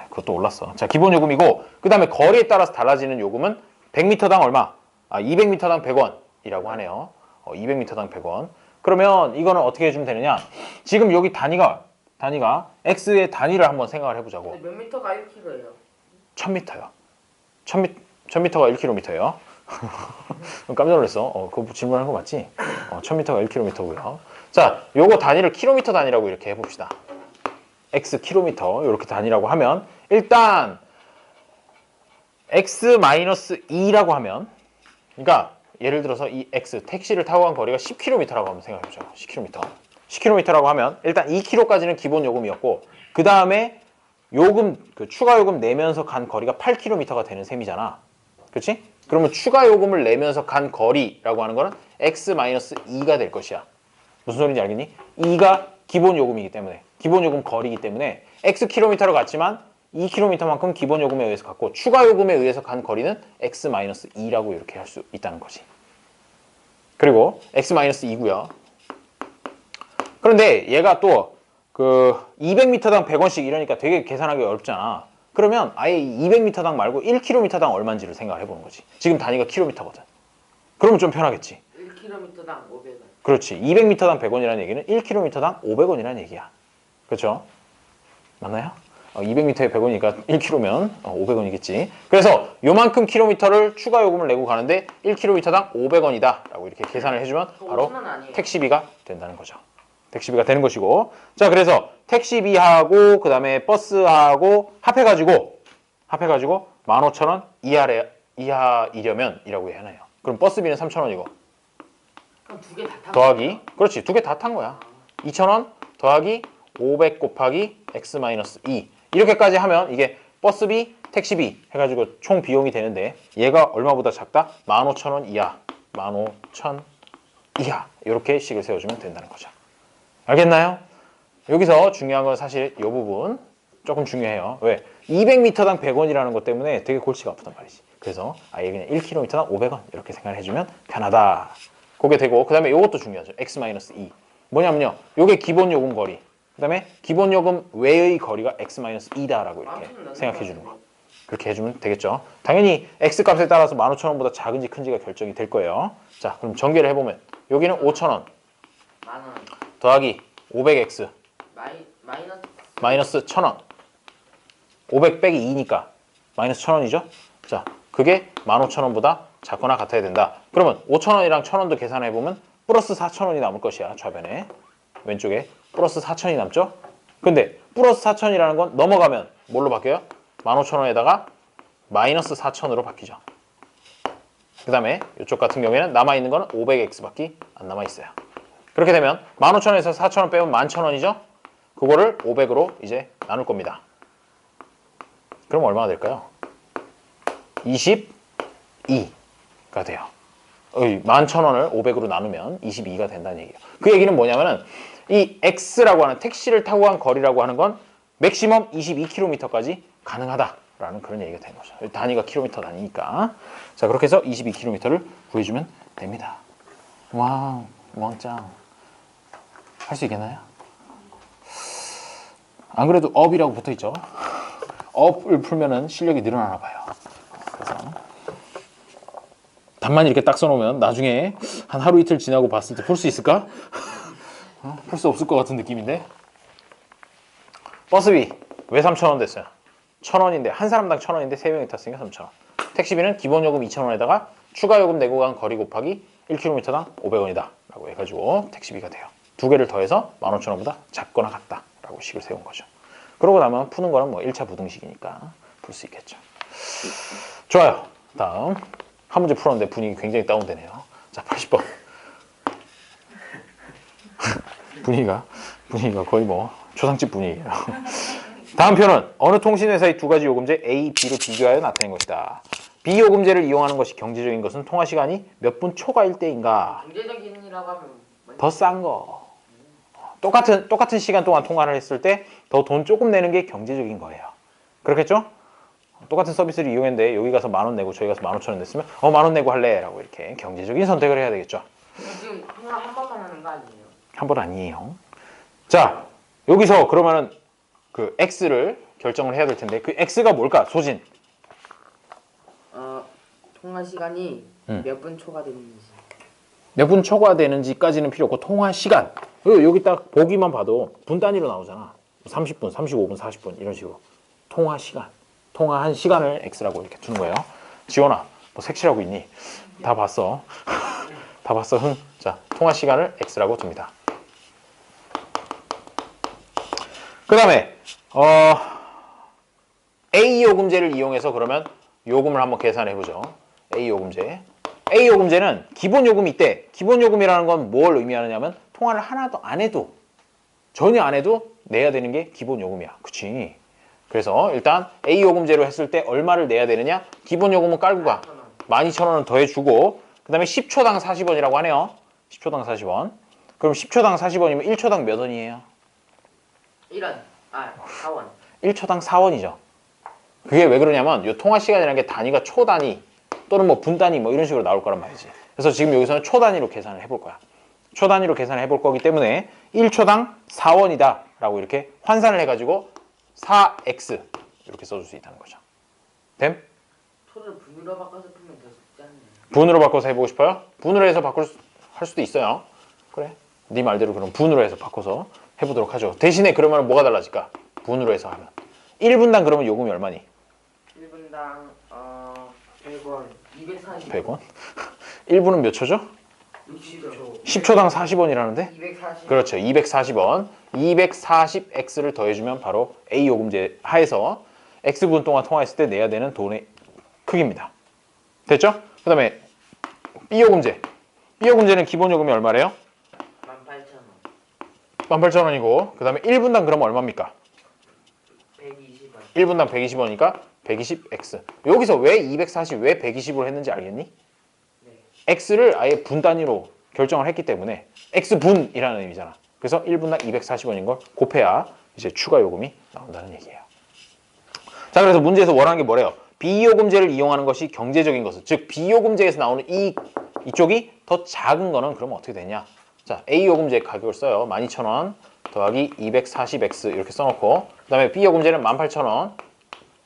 그것도 올랐어. 자, 기본 요금이고 그 다음에 거리에 따라서 달라지는 요금은 100m당 얼마? 200m당 100원이라고 하네요. 200m당 100원. 그러면 이거는 어떻게 해주면 되느냐? 지금 여기 단위가 X의 단위를 한번 생각을 해보자고. 몇 미터가 1km예요? 1000m요. 1000m가 1km예요. 깜짝 놀랐어. 그거 질문하는 거 맞지? 1000m가 1km고요. 자, 요거 단위를 킬로미터 단위라고 이렇게 해봅시다. X 킬로미터 이렇게 단위라고 하면 일단 X-2라고 하면 그러니까 예를 들어서 이 X 택시를 타고 간 거리가 10km라고 한번 생각해보죠. 10km라고 하면 일단 2km까지는 기본 요금이었고 그 다음에 요금 추가 요금 내면서 간 거리가 8km가 되는 셈이잖아. 그렇지? 그러면 추가 요금을 내면서 간 거리라고 하는 거는 X-2가 될 것이야. 무슨 소리인지 알겠니? 2가 기본 요금이기 때문에 기본 요금 거리이기 때문에 X 킬로미터로 갔지만 2km만큼 기본 요금에 의해서 갔고 추가 요금에 의해서 간 거리는 X-2라고 이렇게 할 수 있다는 거지. 그리고 X-2고요. 그런데 얘가 또 200m당 100원씩 이러니까 되게 계산하기 어렵잖아. 그러면 아예 200m당 말고 1km당 얼마인지를 생각을 해보는 거지. 지금 단위가 킬로미터거든. 그러면 좀 편하겠지. 1km당 500원. 그렇지. 200m당 100원이라는 얘기는 1km당 500원이라는 얘기야. 그렇죠? 맞나요? 200m에 100원이니까 1km면 500원이겠지. 그래서 요만큼 킬로미터를 추가 요금을 내고 가는데 1km당 500원이다 라고 이렇게 계산을 해주면 바로 5,000원 아니에요? 택시비가 된다는 거죠. 택시비가 되는 것이고. 자, 그래서 택시비하고 그 다음에 버스하고 합해가지고 15,000원 이하이려면 이라고 해야 해요. 그럼 버스비는 3,000원이고 그럼 두 개 다 타고 더하기 그렇지, 두 개 다 탄 거야. 2,000원 더하기 500 곱하기 X-2 이렇게까지 하면 이게 버스비, 택시비 해가지고 총 비용이 되는데 얘가 얼마보다 작다? 15,000원 이하 15,000 이하 이렇게 식을 세워주면 된다는 거죠. 알겠나요? 여기서 중요한 건 사실 이 부분 조금 중요해요. 왜? 200m당 100원이라는 것 때문에 되게 골치가 아프단 말이지. 그래서 아예 그냥 1km당 500원 이렇게 생각을 해주면 편하다. 그게 되고 그 다음에 이것도 중요하죠. X-2 뭐냐면요. 요게 기본 요금 거리. 그다음에 기본 요금 외의 거리가 x-2다라고 이렇게 만천원 생각해 주는 거. 그렇게 해주면 되겠죠. 당연히 x 값에 따라서 15,000원보다 작은지 큰지가 결정이 될 거예요. 자, 그럼 전개를 해보면 여기는 5,000원 만원 더하기 500x 마이너스 마이너스 1,000원 500 빼기 2니까 마이너스 1,000원이죠. 자, 그게 15,000원보다 작거나 같아야 된다. 그러면 5,000원이랑 1,000원도 계산해보면 플러스 4,000원이 남을 것이야. 좌변에 왼쪽에 플러스 4,000원이 남죠. 근데 플러스 4,000원이라는 건 넘어가면 뭘로 바뀌어요? 15,000원에다가 마이너스 4,000원으로 바뀌죠. 그 다음에 이쪽 같은 경우에는 남아있는 거는 500x밖에 안 남아있어요. 그렇게 되면 15,000원에서 4,000원 빼면 11,000원이죠. 그거를 500으로 이제 나눌 겁니다. 그럼 얼마가 될까요? 22가 돼요. 11,000원을 500으로 나누면 22가 된다는 얘기예요. 그 얘기는 뭐냐면은 이 x라고 하는 택시를 타고 간 거리라고 하는 건 맥시멈 22km까지 가능하다라는 그런 얘기가 되는 거죠. 단위가 킬로미터 단위니까. 자, 그렇게 해서 22km를 구해주면 됩니다. 와우, 왕짱. 할 수 있겠나요? 안 그래도 업이라고 붙어 있죠. 업을 풀면은 실력이 늘어나나 봐요. 그래서 답만 이렇게 딱 써놓으면 나중에 한 하루 이틀 지나고 봤을 때 풀 수 있을까? 풀 수 없을 것 같은 느낌인데. 버스비 왜 3,000원 됐어요? 1,000원인데 한 사람당 1,000원인데 3명이 탔으니까 3,000원. 택시비는 기본 요금 2,000원에다가 추가 요금 내고 간 거리 곱하기 1km당 500원이다 라고 해가지고 택시비가 돼요. 두 개를 더해서 15,000원보다 작거나 같다 라고 식을 세운 거죠. 그러고 나면 푸는 거는 뭐 1차 부등식이니까 풀 수 있겠죠. 좋아요. 다음 한 문제 풀었는데 분위기 굉장히 다운되네요. 자, 80번. 분위기가 거의 뭐 초상집 분위기예요. 다음 표는 어느 통신회사의 두 가지 요금제 A, B를 비교하여 나타낸 것이다. B 요금제를 이용하는 것이 경제적인 것은 통화 시간이 몇 분 초과일 때인가? 경제적인이라고 하면 더 싼 거. 똑같은 시간 동안 통화를 했을 때 더 돈 조금 내는 게 경제적인 거예요. 그렇겠죠? 똑같은 서비스를 이용했는데 여기 가서 10,000원 내고 저기 가서 15,000원 냈으면 10,000원 내고 할래 라고 이렇게 경제적인 선택을 해야 되겠죠. 지금 통화 한 번만 하는 거 아니에요? 한 번 아니에요. 자, 여기서 그러면은 그 X를 결정을 해야 될 텐데 그 X가 뭘까? 소진. 통화 시간이 몇 분 초과되는지. 몇 분 초과되는지까지는 필요 없고 통화 시간. 여기 딱 보기만 봐도 분 단위로 나오잖아. 30분, 35분, 40분 이런 식으로. 통화 시간. 통화한 시간을 X라고 이렇게 두는 거예요. 지원아, 뭐 색칠하고 있니? 다 봤어. 다 봤어, 흥. 자, 통화 시간을 X라고 둡니다. 그 다음에 A 요금제를 이용해서 그러면 요금을 한번 계산해 보죠. A 요금제. A 요금제는 기본 요금이 있대. 기본 요금이라는 건 뭘 의미하느냐면 통화를 하나도 안 해도 전혀 안 해도 내야 되는 게 기본 요금이야. 그치? 그래서 일단 A 요금제로 했을 때 얼마를 내야 되느냐? 기본 요금은 깔고 가. 12,000원은 더해주고 그 다음에 10초당 40원이라고 하네요. 10초당 40원. 그럼 10초당 40원이면 1초당 몇 원이에요? 4원. 1초당 4원이죠. 그게 왜 그러냐면 이 통화 시간이라는 게 단위가 초 단위 또는 뭐 분 단위 뭐 이런 식으로 나올 거란 말이지. 그래서 지금 여기서는 초 단위로 계산을 해볼 거야. 초 단위로 계산을 해볼 거기 때문에 1초당 4원이다 라고 이렇게 환산을 해가지고 4x 이렇게 써줄 수 있다는 거죠. 됨? 초를 분으로 바꿔서 풀면 더 쉽지 않나요? 분으로 바꿔서 해보고 싶어요? 분으로 해서 할 수도 있어요. 그래. 네 말대로 그럼 분으로 해서 바꿔서 해보도록 하죠. 대신에 그러면 뭐가 달라질까? 분으로 해서 하면 1분당 그러면 요금이 얼마니? 1분당 100원. 240원. 100원? 1분은 몇 초죠? 60초. 10초당 40원이라는데? 240. 그렇죠. 240원. 240x를 더해주면 바로 A 요금제 하에서 x분 동안 통화했을 때 내야 되는 돈의 크기입니다. 됐죠? 그 다음에 B 요금제. B 요금제는 기본 요금이 얼마래요? 18,000원. 18,000원이고 그 다음에 1분당 그러면 얼마입니까? 120원. 1분당 120원이니까 120x. 여기서 왜 240, 왜 120으로 했는지 알겠니? 네. x를 아예 분 단위로 결정을 했기 때문에 x분이라는 의미잖아. 그래서 1분당 240원인 걸 곱해야 이제 추가 요금이 나온다는 얘기예요. 자, 그래서 문제에서 원하는 게 뭐래요? 비요금제를 이용하는 것이 경제적인 것은, 즉 비요금제에서 나오는 이쪽이 더 작은 거는 그러면 어떻게 되냐? 자, A 요금제 가격을 써요. 12,000원 더하기 240x 이렇게 써놓고 그 다음에 B 요금제는 18,000원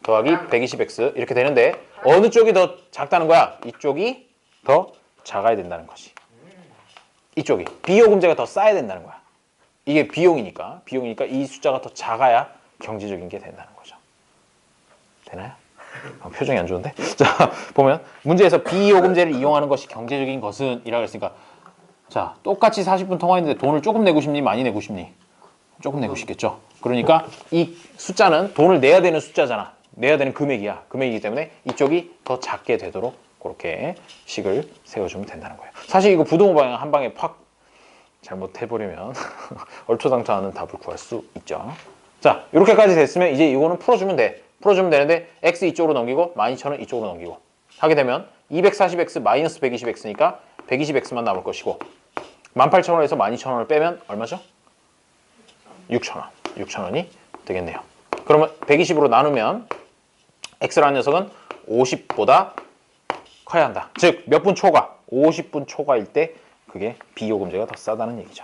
더하기 120x 이렇게 되는데 어느 쪽이 더 작다는 거야? 이쪽이 더 작아야 된다는 거지. 이쪽이 비요금제가 더 싸야 된다는 거야. 이게 비용이니까 이 숫자가 더 작아야 경제적인 게 된다는 거죠. 되나요? 표정이 안 좋은데? 자, 보면 문제에서 비요금제를 이용하는 것이 경제적인 것은 이라고 했으니까 자, 똑같이 40분 통화했는데 돈을 조금 내고 싶니? 많이 내고 싶니? 조금 내고 싶겠죠. 그러니까 이 숫자는 돈을 내야 되는 숫자잖아. 내야 되는 금액이야. 금액이기 때문에 이쪽이 더 작게 되도록 그렇게 식을 세워주면 된다는 거예요. 사실 이거 부동호 방향 한 방에 팍 잘못해버리면 얼토당토하는 답을 구할 수 있죠. 자, 이렇게까지 됐으면 이제 이거는 풀어주면 돼. 풀어주면 되는데 x 이쪽으로 넘기고 12,000원 이쪽으로 넘기고 하게 되면 240x 마이너스 120x니까 120x만 남을 것이고 18,000원에서 12,000원을 빼면 얼마죠? 6,000원. 6,000원이 되겠네요. 그러면 120으로 나누면 x라는 녀석은 50보다 커야 한다. 즉 몇 분 초과? 50분 초과일 때 그게 비요금제가 더 싸다는 얘기죠.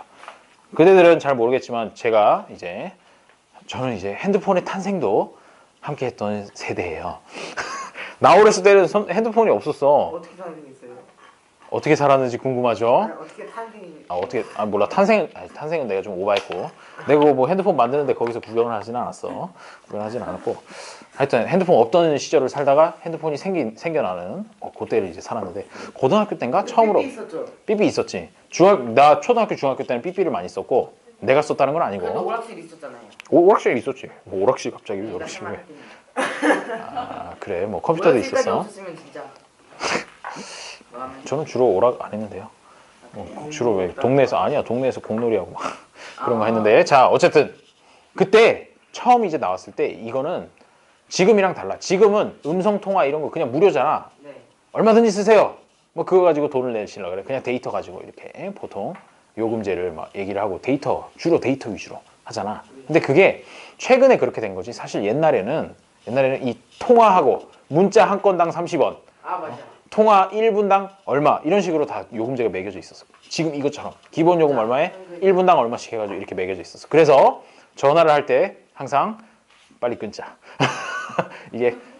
그대들은 잘 모르겠지만 저는 이제 핸드폰의 탄생도 함께 했던 세대예요. 나 어렸을 때는 핸드폰이 없었어. 어떻게 탄생했어요? 어떻게 살았는지 궁금하죠? 아니, 어떻게 탄생이? 몰라. 탄생은 내가 좀 오바했고 내가 뭐 핸드폰 만드는데 거기서 구경을 하진 않았어. 구경하진 않았고 하여튼 핸드폰 없던 시절을 살다가 핸드폰이 생겨나는 그때를 이제 살았는데 고등학교 때인가 처음으로 삐삐 있었죠? 삐삐 있었지. 나 초등학교 중학교 때는 삐삐를 많이 썼고 내가 썼다는 건 그래도 아니고 오락실 있었잖아요. 오락실 있었지. 뭐 오락실 갑자기 오락실 왜? 그래 뭐 컴퓨터도 오락실까지 있었어. 없었으면 진짜. 저는 주로 오락 안 했는데요. 주로 왜 동네에서 공놀이하고 막 그런 거 했는데 자 어쨌든 그때 처음 이제 나왔을 때 이거는 지금이랑 달라. 지금은 음성 통화 이런 거 그냥 무료잖아. 네. 얼마든지 쓰세요. 뭐 그거 가지고 돈을 내시려 그래. 그냥 데이터 가지고 이렇게 보통 요금제를 막 얘기를 하고 주로 데이터 위주로 하잖아. 근데 그게 최근에 그렇게 된 거지. 사실 옛날에는 이 통화하고 문자 한 건당 30원. 아 맞아. 통화 1분당 얼마 이런 식으로 다 요금제가 매겨져 있었어. 지금 이것처럼 기본 요금 얼마에 1분당 얼마씩 해가지고 이렇게 매겨져 있었어. 그래서 전화를 할 때 항상 빨리 끊자.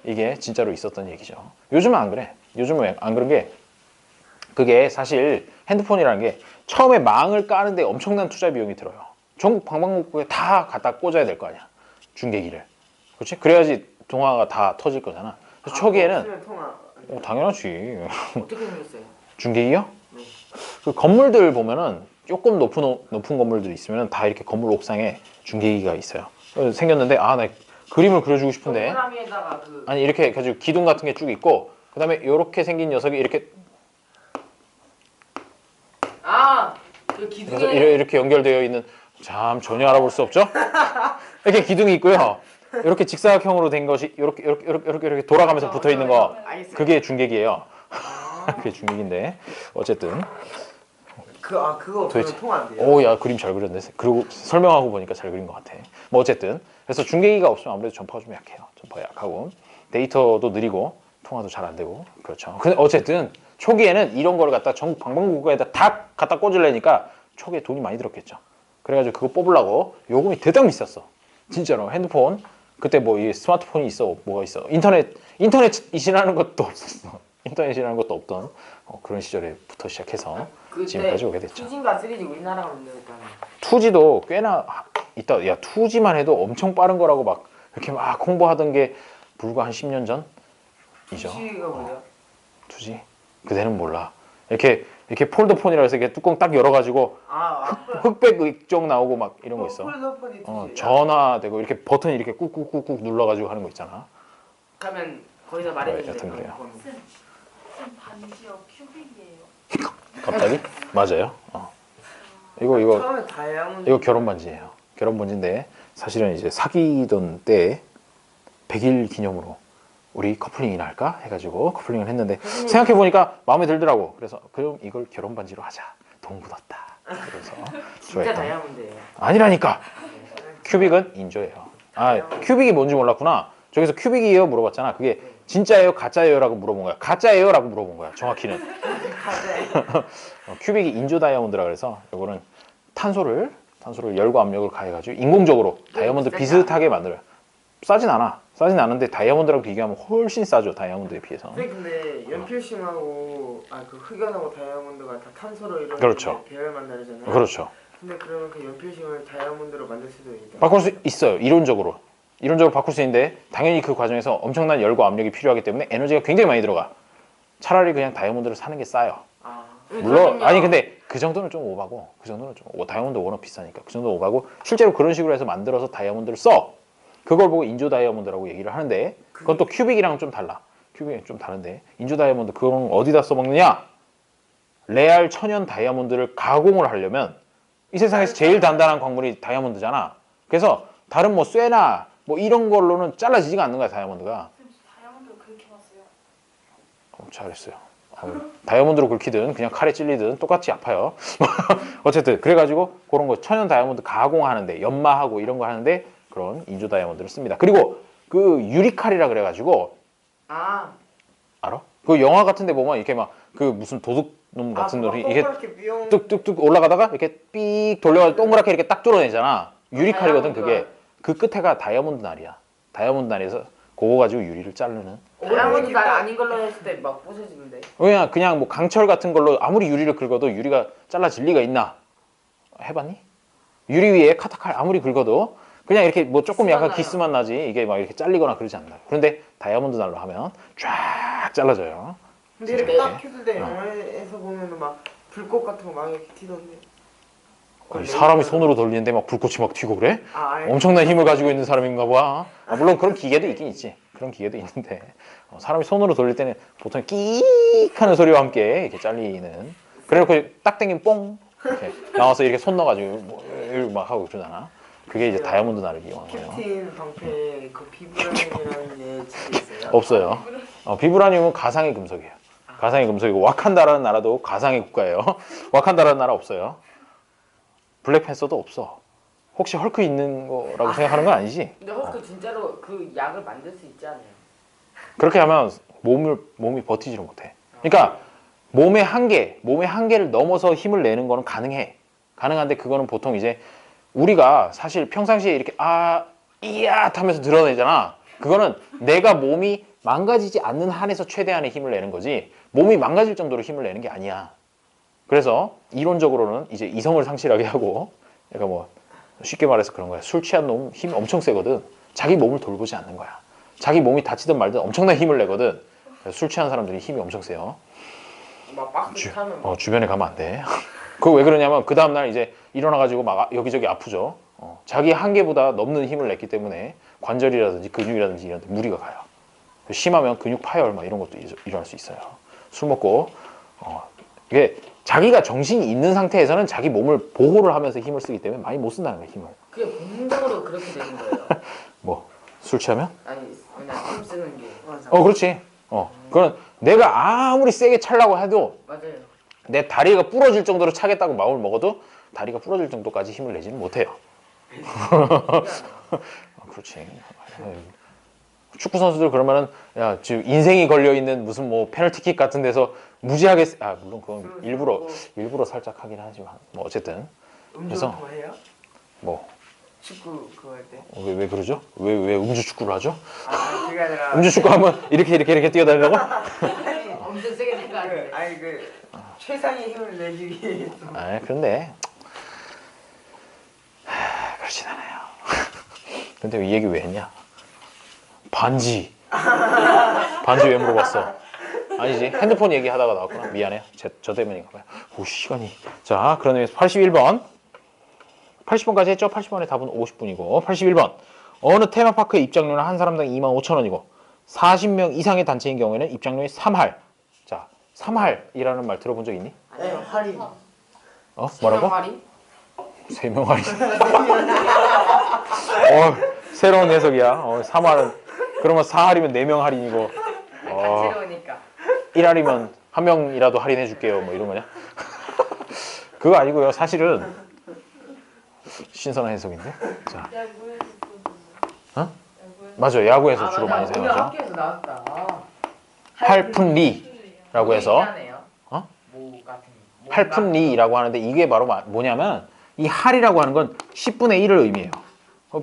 이게 진짜로 있었던 얘기죠. 요즘은 안 그래. 요즘은 안 그런 게 그게 사실 핸드폰이라는 게 처음에 망을 까는데 엄청난 투자 비용이 들어요. 전국 방방곡곡에 다 갖다 꽂아야 될 거 아니야. 중계기를. 그렇지? 그래야지 통화가 다 터질 거잖아. 그래서 초기에는 없으면 통화. 당연하지. 어떻게 생겼어요? 중계기요? 네. 그 건물들 보면은 조금 높은 건물들 있으면 다 이렇게 건물 옥상에 중계기가 있어요. 그래서 생겼는데 나 그림을 그려주고 싶은데 동그라미에다가 아니 이렇게 해가지고 기둥 같은 게 쭉 있고 그 다음에 이렇게 생긴 녀석이 이렇게 그 그래서 기둥에 이렇게 연결되어 있는 참 전혀 알아볼 수 없죠? 이렇게 기둥이 있고요. 이렇게 직사각형으로 된 것이 이렇게 돌아가면서 붙어 있는 거 알겠어요. 그게 중계기예요. 그게 중계기인데 어쨌든 그거 도대체- 없으면 통화 안 돼요. 오 야 그림 잘 그렸네. 그리고 설명하고 보니까 잘 그린 것 같아. 뭐 어쨌든 그래서 중계기가 없으면 아무래도 전파가 좀 약해요. 전파가 약하고 데이터도 느리고 통화도 잘 안 되고 그렇죠. 근데 어쨌든 초기에는 이런 걸 갖다 전국 방방곡곡에다 다 갖다 꽂으려니까 초기에 돈이 많이 들었겠죠. 그래가지고 그거 뽑으려고 요금이 대단 비쌌어. 진짜로 핸드폰 그때 뭐 이 스마트폰이 있어 뭐가 있어 인터넷이라는 것도 없었어. 인터넷이라는 것도 없던 그런 시절에부터 시작해서 지금까지 오게 됐죠. 2G인가 3G 우리나라가 만들었잖아요. 2G도 꽤나 있다. 야 2G만 해도 엄청 빠른 거라고 막 이렇게 막 홍보하던 게 불과 한 10년 전이죠. 2G가 뭐죠? 2G? 그대는 몰라. 이렇게 폴더폰이라 해서 이렇게 뚜껑 딱 열어가지고 흑백 이쪽 나오고 막 이런 거 있어. 폴더폰이 2G. 전화되고 이렇게 버튼 이렇게 꾹꾹꾹꾹 눌러가지고 하는 거 있잖아. 그러면 거기서 말해주세요. 여튼 그래요. 쌤 반지요 큐빅이에요. 갑자기? 맞아요. 이거 처음에 다이아몬드. 이거 결혼 반지예요. 결혼 반지인데 사실은 이제 사귀던 때 100일 기념으로 우리 커플링이나 할까 해가지고 커플링을 했는데 생각해 보니까 마음에 들더라고. 그래서 그럼 이걸 결혼 반지로 하자. 돈 굳었다. 그래서 진짜 좋아했던. 다이아몬드예요. 아니라니까. 큐빅은 인조예요. 큐빅이 뭔지 몰랐구나. 저기서 큐빅이에요 물어봤잖아. 그게 진짜예요, 가짜예요라고 물어본 거야. 가짜예요라고 물어본 거야. 정확히는. 큐빅이 인조 다이아몬드라 그래서 이거는 탄소를 탄소를 열과 압력을 가해가지고 인공적으로 다이아몬드 비슷하게 만들어요. 싸진 않아. 싸진 않은데 다이아몬드랑 비교하면 훨씬 싸죠. 다이아몬드에 비해서. 근데 연필심하고 그 흑연하고 다이아몬드가 다 탄소로 이루어진 그렇죠. 배열 만들잖아요. 그렇죠. 근데 그러면 그 연필심을 다이아몬드로 만들 수도 있다. 바꿀 수 있어요. 이론적으로. 이론적으로 바꿀 수 있는데 당연히 그 과정에서 엄청난 열과 압력이 필요하기 때문에 에너지가 굉장히 많이 들어가. 차라리 그냥 다이아몬드를 사는 게 싸요. 물론 아니 근데 그 정도는 좀 오바고 그 정도는 좀 다이아몬드 워낙 비싸니까 그 정도 오바고 실제로 그런 식으로 해서 만들어서 다이아몬드를 써. 그걸 보고 인조 다이아몬드라고 얘기를 하는데 그건 또 큐빅이랑 좀 달라. 큐빅이 좀 다른데 인조 다이아몬드 그건 어디다 써먹느냐? 레알 천연 다이아몬드를 가공을 하려면 이 세상에서 제일 단단한 광물이 다이아몬드잖아. 그래서 다른 뭐 쇠나 뭐 이런 걸로는 잘라지지가 않는 거야 다이아몬드가. 다이아몬드를 그렇게 봤어요. 잘했어요. 다이아몬드로 긁히든 그냥 칼에 찔리든 똑같이 아파요. 어쨌든 그래가지고 그런 거 천연 다이아몬드 가공하는데 연마하고 이런 거 하는데 그런 인조 다이아몬드를 씁니다. 그리고 그 유리칼이라 그래가지고 알아? 그 영화 같은데 보면 이렇게 막 그 무슨 도둑놈 같은 놈이 이게 뚝뚝뚝 올라가다가 이렇게 삑 돌려가지고 동그랗게 이렇게 딱 뚫어내잖아. 유리칼이거든 그게. 그 끝에가 다이아몬드 날이야. 다이아몬드 날에서 그거 가지고 유리를 자르는. 다이아몬드 날 아닌 걸로 했을 때 막 부서지는데. 그냥 뭐 강철 같은 걸로 아무리 유리를 긁어도 유리가 잘라질 리가 있나? 해봤니? 유리 위에 카타칼 아무리 긁어도 그냥 이렇게 뭐 조금 약간 기스만 나지 이게 막 이렇게 잘리거나 그러지 않나요? 그런데 다이아몬드 날로 하면 쫙 잘라져요. 근데 이렇게 딱 켰을 때 영화에서 보면은 막 불꽃 같은 거 막 이렇게 튀던데. 아니, 사람이 손으로 돌리는데 막 불꽃이 막 튀고 그래? 알겠어. 엄청난 힘을 가지고 있는 사람인가 봐. 물론 그런 기계도 있긴 있지. 그런 기계도 있는데 사람이 손으로 돌릴 때는 보통 끼익 하는 소리와 함께 이렇게 잘리는. 그래놓고 딱 당기면 뽕 이렇게 나와서 이렇게 손 넣어가지고 뭐 이렇게 막 하고 그러잖아. 그게 이제 다이아몬드 날을 이용한 거예요. 캡틴 방패에 그 비브라늄이라는 게 집에 있어요? 없어요. 비브라늄은 가상의 금속이에요. 가상의 금속이고 와칸다라는 나라도 가상의 국가예요. 와칸다라는 나라 없어요. 블랙팬서도 없어. 혹시 헐크 있는 거라고 생각하는 건 아니지? 근데 헐크 진짜로 그 약을 만들 수 있지 않아요? 그렇게 하면 몸이 버티지를 못해. 그러니까 몸의 한계를 넘어서 힘을 내는 거는 가능해. 가능한데 그거는 보통 이제 우리가 사실 평상시에 이렇게 이야 하면서 드러내잖아. 그거는 내가 몸이 망가지지 않는 한에서 최대한의 힘을 내는 거지 몸이 망가질 정도로 힘을 내는 게 아니야. 그래서 이론적으로는 이제 이성을 상실하게 하고 그러니까 뭐 쉽게 말해서 그런 거야. 술 취한 놈 힘이 엄청 세거든. 자기 몸을 돌보지 않는 거야. 자기 몸이 다치든 말든 엄청난 힘을 내거든. 그래서 술 취한 사람들이 힘이 엄청 세요. 막 박스 타면 막 주변에 가면 안 돼. 그거 왜 그러냐면 그 다음날 이제 일어나가지고 막 여기저기 아프죠. 자기 한계보다 넘는 힘을 냈기 때문에 관절이라든지 근육이라든지 이런 데 무리가 가요. 심하면 근육 파열 막 이런 것도 일어날 수 있어요. 술 먹고 이게 자기가 정신이 있는 상태에서는 자기 몸을 보호를 하면서 힘을 쓰기 때문에 많이 못 쓴다는 거예요. 힘을. 그게 본능적으로 그렇게 되는 거예요. 뭐 술 취하면? 아니 그냥 힘 쓰는 게. 그렇지. 그건 내가 아무리 세게 차려고 해도 맞아요. 내 다리가 부러질 정도로 차겠다고 마음을 먹어도 다리가 부러질 정도까지 힘을 내지는 못해요. 그렇지. 축구 선수들 그러면은 야 지금 인생이 걸려 있는 무슨 뭐 페널티킥 같은 데서 무지하게 물론 그건 일부러 살짝 하긴 하지만 뭐 어쨌든 음주 같은 거 해요? 뭐 축구 그거 할 때? 왜 그러죠? 왜 음주 축구를 하죠? 그게 아니라 음주 축구 하면 이렇게 뛰어다니려고? 엄청 세게 될거 아니에요? 최상의 힘을 내기 위해서. 그런데 그렇진 않아요. 근데 이 얘기 왜 했냐? 반지 왜 물어봤어? 아니지 핸드폰 얘기하다가 나왔구나. 미안해요. 저 때문인가 봐요. 시간이. 자 그런 의미에서 81번 80번까지 했죠? 80번의 답은 50분이고 81번 어느 테마파크의 입장료는 한 사람당 25,000원이고 40명 이상의 단체인 경우에는 입장료의 3할. 자 3할이라는 말 들어본 적 있니? 네, 할인. 뭐라고? 할인? 3명 할인. 새로운 해석이야. 3할은 그러면 4할이면 4명 할인이고 새로우니까. 1할이면 1명이라도 할인해 줄게요. 뭐 이런 거냐? 그거 아니고요. 사실은 신선한 해석인데. 자. 맞아요. 야구에서 주로 많이 오늘 사용하죠. 학교에서 나왔다. 할푼리라고 해서 모 같은 거. 할푼리라고 하는데 이게 바로 뭐냐면 이 할이라고 하는 건 10분의 1을 의미해요.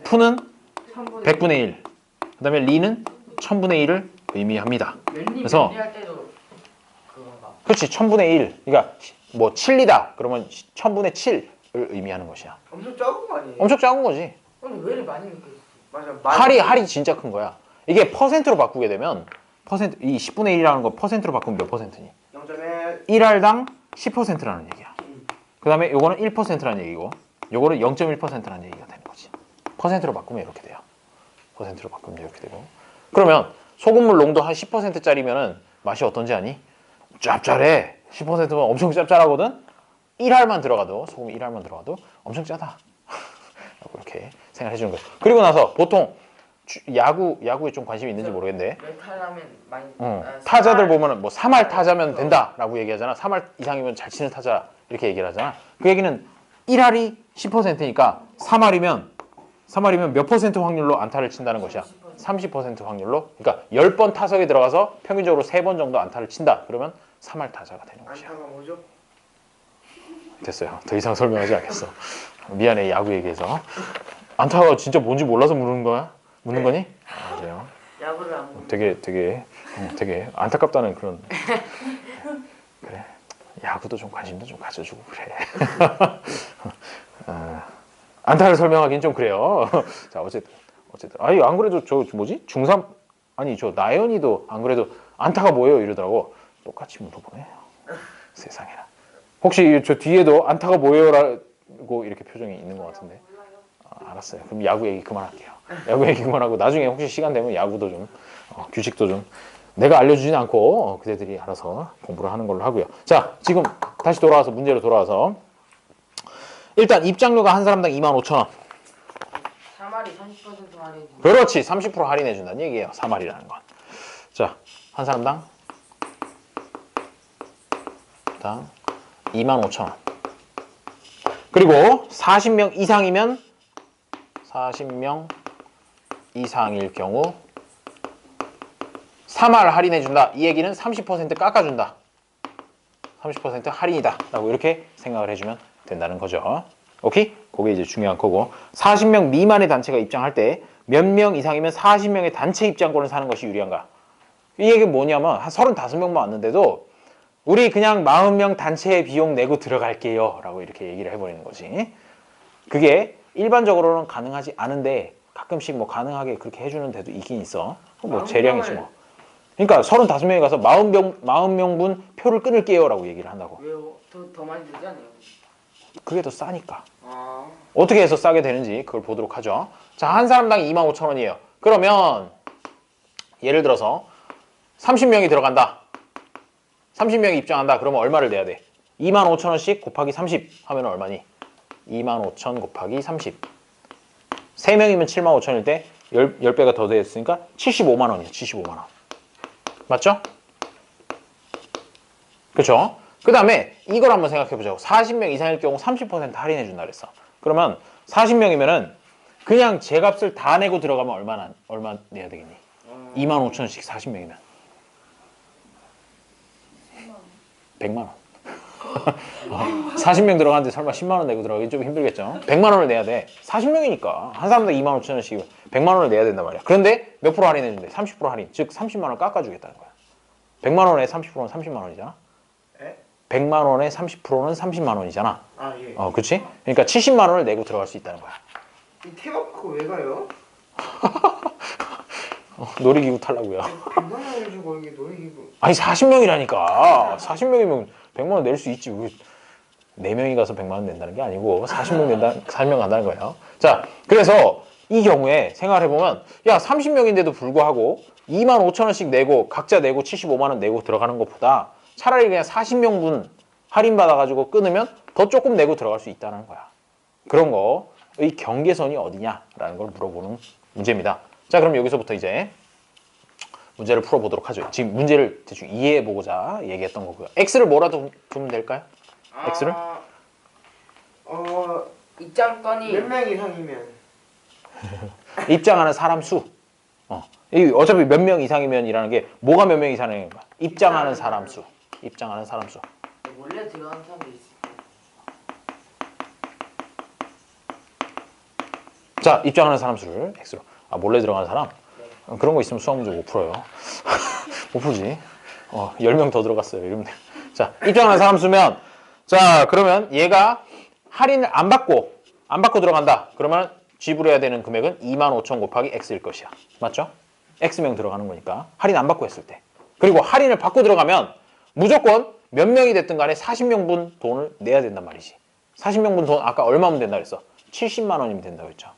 푸는 100분의 1. 그 다음에 리는 1000분의 1을 의미합니다. 그래서 할 때도 그건가? 그렇지 1000분의 1. 그러니까 뭐 7이다. 그러면 1000분의 7을 의미하는 것이야. 엄청 작은 거 아니에요? 엄청 작은 거지. 아니 왜 이렇게 많이 느껴졌어? 맞아. 할이 진짜 큰 거야. 이게 퍼센트로 바꾸게 되면 이 10분의 1이라는 거 퍼센트로 바꾸면 몇 퍼센트니? 0.1. 1알당 10%라는 얘기야. 그 다음에 요거는 1%라는 얘기고 요거는 0.1%라는 얘기가 되는 거지. 퍼센트로 바꾸면 이렇게 돼요. 퍼센트로 바꾸면 이렇게 되고. 그러면 소금물 농도 한 10%짜리면은 맛이 어떤지 아니? 짭짤해. 10%면 엄청 짭짤하거든? 1알만 들어가도 소금 1알만 들어가도 엄청 짜다. 이렇게 생각해 주는 거예요. 그리고 나서 보통 야구에 좀 관심이 있는지 모르겠는데 메탈하면 많이 타자들 보면은 뭐 3할 타자면 된다라고 얘기하잖아. 3할 이상이면 잘 치는 타자 이렇게 얘기를 하잖아. 그 얘기는 1할이 10%니까 3할이면 몇 퍼센트 확률로 안타를 친다는 것이야. 30% 확률로. 그러니까 10번 타석에 들어가서 평균적으로 3번 정도 안타를 친다. 그러면 3할 타자가 되는 것이야. 안타가 뭐죠? 됐어요. 더 이상 설명하지 않겠어. 미안해 야구 얘기해서. 안타가 진짜 뭔지 몰라서 묻는 거야? 묻는 거니? 아, 그래요. 야구를 안 보고 되게 안타깝다는 그런. 그래. 야구도 좀 관심도 좀 가져주고 그래. 안타를 설명하기는 좀 그래요. 자 어쨌든 아니 안 그래도 저 뭐지 중3 아니 저 나연이도 안 그래도 안타가 뭐예요 이러더라고. 똑같이 물어보네. 세상에나. 혹시 저 뒤에도 안타가 뭐예요라고 이렇게 표정이 있는 것 같은데. 알았어요. 그럼 야구 얘기 그만할게요. 야구 얘기 그만하고 나중에 혹시 시간 되면 야구도 좀 규칙도 좀 내가 알려주진 않고 그대들이 알아서 공부를 하는 걸로 하고요. 자 지금 다시 돌아와서 문제로 돌아와서 일단 입장료가 한 사람당 25,000원. 3할이 30% 할인. 그렇지 30% 할인해 준다는 얘기예요. 3할이라는 건. 자 한 사람당 25,000원. 그리고 40명 이상이면 40명 이상일 경우 3할 할인해 준다. 이 얘기는 30% 깎아준다. 30% 할인이다. 라고 이렇게 생각을 해주면 된다는 거죠. 오케이? 그게 이제 중요한 거고 40명 미만의 단체가 입장할 때 몇 명 이상이면 40명의 단체 입장권을 사는 것이 유리한가? 이 얘기는 뭐냐면 한 35명만 왔는데도 우리 그냥 40명 단체 비용 내고 들어갈게요. 라고 이렇게 얘기를 해버리는 거지. 그게 일반적으로는 가능하지 않은데 가끔씩 뭐 가능하게 그렇게 해주는 데도 있긴 있어. 뭐 재량이지 뭐. 그러니까 35명이 가서 40명분 표를 끊을게요 라고 얘기를 한다고. 왜요? 더 많이 들지 않아요? 그게 더 싸니까. 아 어떻게 해서 싸게 되는지 그걸 보도록 하죠. 자, 한 사람당 25,000원이에요. 그러면 예를 들어서 30명이 들어간다. 30명이 입장한다. 그러면 얼마를 내야 돼? 25,000원씩 곱하기 30 하면 얼마니? 25,000 곱하기 30. 3명이면 75,000원일 때 10배가 더 됐으니까 75만 원이에요. 75만 원. 맞죠? 그렇죠? 그 다음에 이걸 한번 생각해 보자고. 40명 이상일 경우 30% 할인해 준다 그랬어. 그러면 40명이면은 그냥 제값을 다 내고 들어가면 얼마 내야 되겠니? 25,000원씩 40명이면 100만 원. 40명 들어가는데 설마 10만 원 내고 들어가기 좀 힘들겠죠? 100만 원을 내야 돼. 40명이니까 한 사람당 25,000원씩 100만 원을 내야 된단 말이야. 그런데 몇 프로 할인해 준대? 30% 할인. 즉 30만 원 깎아주겠다는 거야. 100만 원에 30%는 30만 원이잖아. 100만 원에 30%는 30만 원이잖아. 아 예. 그렇지? 그러니까 70만 원을 내고 들어갈 수 있다는 거야. 이 테마파크 왜 가요? 놀이기구 타려고요. 100만 원을 주고 이게 놀이기구. 아니 40명이라니까. 40명이면 100만 원 낼 수 있지. 왜 4명이 가서 100만 원 낸다는 게 아니고 40명 간다는 거예요. 자, 그래서 이 경우에 생각을 해보면 야 30명인데도 불구하고 25,000원씩 내고 각자 내고 75만 원 내고 들어가는 것보다 차라리 그냥 40명분 할인받아가지고 끊으면 더 조금 내고 들어갈 수 있다는 거야. 그런 거의 경계선이 어디냐라는 걸 물어보는 문제입니다. 자, 그럼 여기서부터 이제 문제를 풀어보도록 하죠. 지금 문제를 대충 이해해보고자 얘기했던 거고요. X를 뭐라도 두면 될까요? X를? 입장권이 몇 명 이상이면 입장하는 사람 수. 어차피 몇 명 이상이면이라는 게 뭐가 몇 명 이상인 거야? 입장하는 사람 수. 입장하는 사람 수. 원래 들어가는 사람도 있을 자, 입장하는 사람 수를 x로. 아, 몰래 들어가는 사람? 그런 거 있으면 수학 문제 못 풀어요. 못 풀지. 10명 더 들어갔어요. 이러면 돼. 자, 입장하는 사람 수면, 자, 그러면 얘가 할인을 안 받고 들어간다. 그러면 지불해야 되는 금액은 25,000 곱하기 x일 것이야. 맞죠? x명 들어가는 거니까. 할인 안 받고 했을 때. 그리고 할인을 받고 들어가면 무조건 몇 명이 됐든 간에 40명분 돈을 내야 된단 말이지. 40명분 돈 아까 얼마면 된다 그랬어? 70만 원이면 된다고 했죠.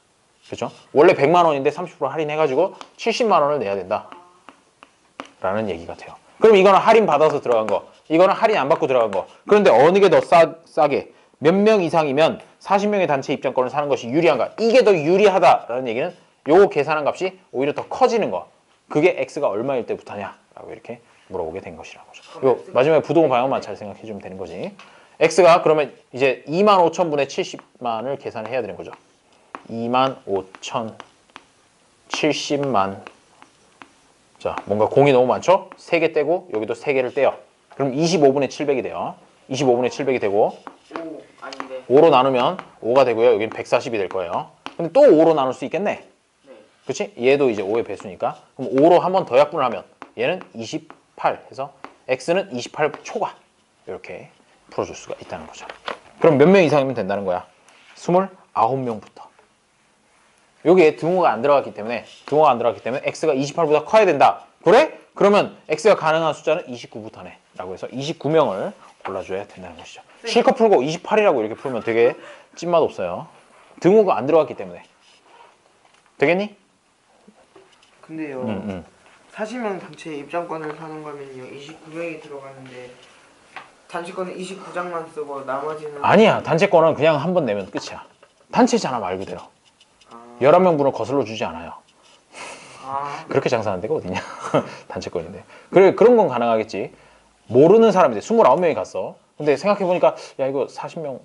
그렇죠? 원래 100만 원인데 30% 할인해가지고 70만 원을 내야 된다. 라는 얘기가 돼요. 그럼 이거는 할인 받아서 들어간 거, 이거는 할인 안 받고 들어간 거. 그런데 어느 게 더 싸게 몇 명 이상이면 40명의 단체 입장권을 사는 것이 유리한가? 이게 더 유리하다라는 얘기는 요거 계산한 값이 오히려 더 커지는 거. 그게 x가 얼마일 때부터냐? 라고 이렇게 물어보게 된 것이라는 거죠. 요 마지막에 부동호 방향만 잘 생각해 주면 되는 거지. x가 그러면 이제 25,000분의 70만을 계산해야 되는 거죠. 25,000 70만. 자, 뭔가 공이 너무 많죠? 3개 떼고 여기도 3개를 떼요. 그럼 25분의 700이 돼요. 25분의 700이 되고 5 아닌데. 5로 나누면 5가 되고요. 여기는 140이 될 거예요. 근데 또 5로 나눌 수 있겠네. 네. 그치? 얘도 이제 5의 배수니까. 그럼 5로 한 번 더 약분을 하면 얘는 28 해서 x는 28 초과. 이렇게 풀어줄 수가 있다는 거죠. 그럼 몇 명 이상이면 된다는 거야? 29명부터. 여기에 등호가 안 들어갔기 때문에 x가 28보다 커야 된다. 그래? 그러면 x가 가능한 숫자는 29부터네. 라고 해서 29명을 골라줘야 된다는 것이죠. 실컷 풀고 28이라고 이렇게 풀면 되게 찐맛 없어요. 등호가 안 들어갔기 때문에. 되겠니? 근데요. 40명 단체 입장권을 사는 거면요. 29명이 들어가는데 단체권은 29장만 쓰고 나머지는 아니야. 단체권은 그냥 한 번 내면 끝이야. 단체잖아 말 그대로. 11명분을 거슬러 주지 않아요. 그렇게 장사하는 데가 어디냐. 단체권인데. 그래, 그런 건 가능하겠지. 모르는 사람인데 29명이 갔어. 근데 생각해보니까 야 이거 40명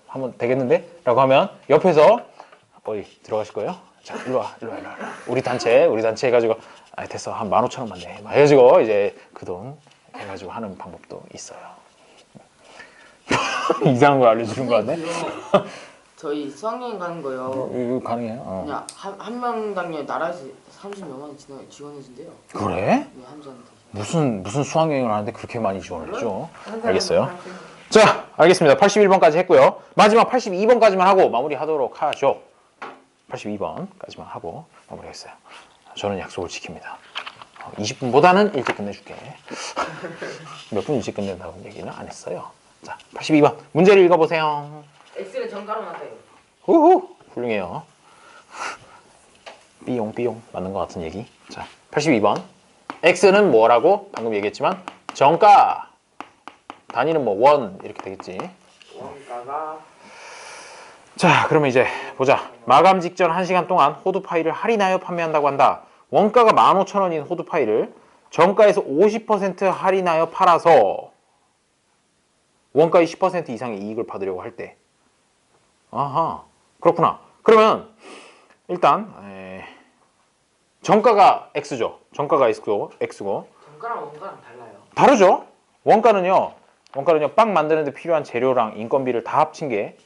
하면 되겠는데? 라고 하면 옆에서 어디 들어가실 거예요? 자 일로와. 우리 단체 해가지고 아 됐어 한 15,000원만 내. 막 해가지고 이제 그 돈 해가지고 하는 방법도 있어요. 이상한 거 알려주는 거 같네? 저희 수학여행 가는 거요. 이거 가능해요? 그냥 한 명당에 나라에서 30몇 만 원 지원해준대요. 그래? 네, 한 잔한테. 무슨 수학여행을 하는데 그렇게 많이 지원했죠? 알겠어요. 자, 알겠습니다. 81번까지 했고요. 마지막 82번까지만 하고 마무리하도록 하죠. 82번까지만 하고 마무리했어요. 저는 약속을 지킵니다. 20분보다는 일찍 끝내줄게. 몇 분 일찍 끝낸다고 얘기는 안 했어요. 자, 82번 문제를 읽어보세요. x를 정가로 놨어요. 후후 훌륭해요. 삐용 맞는 것 같은 얘기. 자, 82번 x는 뭐라고 방금 얘기했지만 정가 단위는 뭐 원 이렇게 되겠지. 원가가 자, 그러면 이제 보자. 마감 직전 1시간 동안 호두파이를 할인하여 판매한다고 한다. 원가가 15,000원인 호두파이를 정가에서 50% 할인하여 팔아서 원가의 10% 이상의 이익을 받으려고 할 때. 아하, 그렇구나. 그러면 일단 정가가 X죠. 정가가 X고 정가랑 원가랑 달라요. 다르죠. 원가는요 빵 만드는 데 필요한 재료랑 인건비를 다 합친 게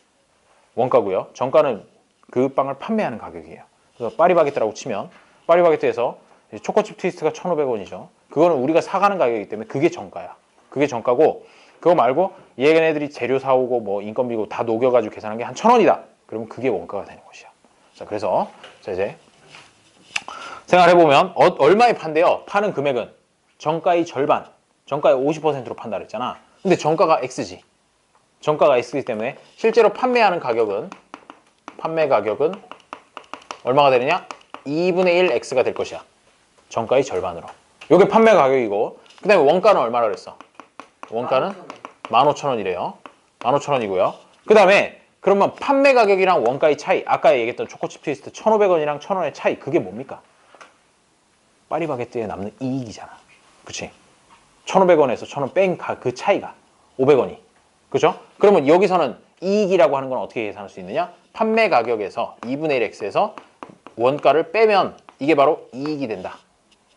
원가고요. 정가는 그 빵을 판매하는 가격이에요. 그래서 파리바게뜨라고 치면 파리바게뜨에서 초코칩 트위스트가 1,500원이죠. 그거는 우리가 사가는 가격이기 때문에 그게 정가야. 그게 정가고 그거 말고 얘네들이 재료 사오고 뭐 인건비고 다 녹여가지고 계산한 게 한 1,000원이다. 그러면 그게 원가가 되는 것이야. 자, 그래서 자 이제 생각해보면 얼마에 판대요? 파는 금액은 정가의 절반, 정가의 50%로 판다 그랬잖아. 근데 정가가 X지. 정가가 X이기 때문에 실제로 판매 가격은 얼마가 되느냐? 2분의 1 X가 될 것이야. 정가의 절반으로. 이게 판매 가격이고 그 다음에 원가는 얼마라 그랬어? 원가는 15,000원이래요. 15,000원이고요. 그 다음에 그러면 판매 가격이랑 원가의 차이, 아까 얘기했던 초코칩 트위스트 1,500원이랑 1,000원의 차이, 그게 뭡니까? 파리바게뜨에 남는 이익이잖아. 그치? 1,500원에서 1,000원 뺀 그 차이가 500원이. 그죠? 그러면 여기서는 이익이라고 하는 건 어떻게 계산할 수 있느냐? 판매 가격에서 2분의 1 X에서 원가를 빼면 이게 바로 이익이 된다.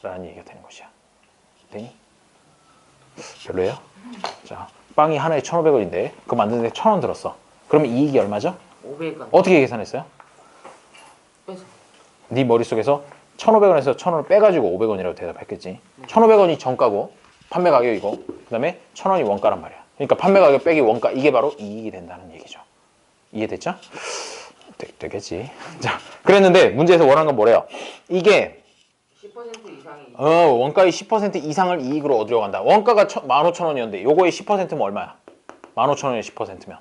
라는 얘기가 되는 것이야. 되니? 별로예요? 자, 빵이 하나에 1,500원인데 그거 만드는데 1,000원 들었어. 그러면 이익이 얼마죠? 500원. 어떻게 계산했어요? 네 머릿속에서 1,500원에서 1,000원을 빼가지고 500원이라고 대답했겠지. 1,500원이 정가고 판매 가격이고 그 다음에 1,000원이 원가란 말이야. 그러니까 판매 가격 빼기 원가 이게 바로 이익이 된다는 얘기죠. 이해됐죠? 되겠지. 자, 그랬는데 문제에서 원하는 건 뭐래요? 이게 10% 이상이 원가의 10% 이상을 이익으로 얻으려고 한다. 원가가 15,000원이었는데 요거의 10%면 얼마야? 15,000원의 10%면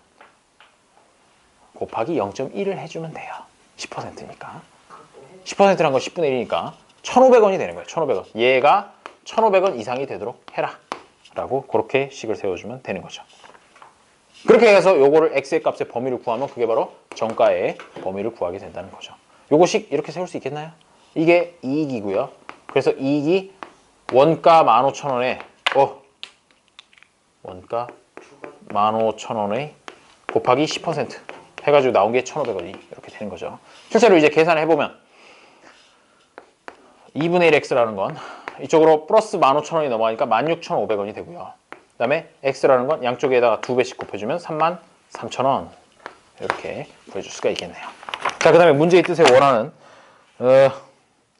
곱하기 0.1을 해주면 돼요. 10%니까. 10%란 건 10분의 1이니까 1,500원이 되는 거예요. 1,500원. 얘가 1,500원 이상이 되도록 해라. 라고 그렇게 식을 세워주면 되는 거죠. 그렇게 해서 요거를 x의 값의 범위를 구하면 그게 바로 정가의 범위를 구하게 된다는 거죠. 요거식 이렇게 세울 수 있겠나요? 이게 이익이고요. 그래서 이익이 원가 15,000원에 원가 15,000원에 곱하기 10% 해가지고 나온 게 1,500원이 이렇게 되는 거죠. 실제로 이제 계산을 해보면 2분의 1 x라는 건 이쪽으로 플러스 15,000원이 넘어가니까 16,500원이 되고요. 그 다음에 x라는 건 양쪽에다가 2배씩 곱해주면 33,000원 이렇게 구해줄 수가 있겠네요. 자, 그 다음에 문제의 뜻에 원하는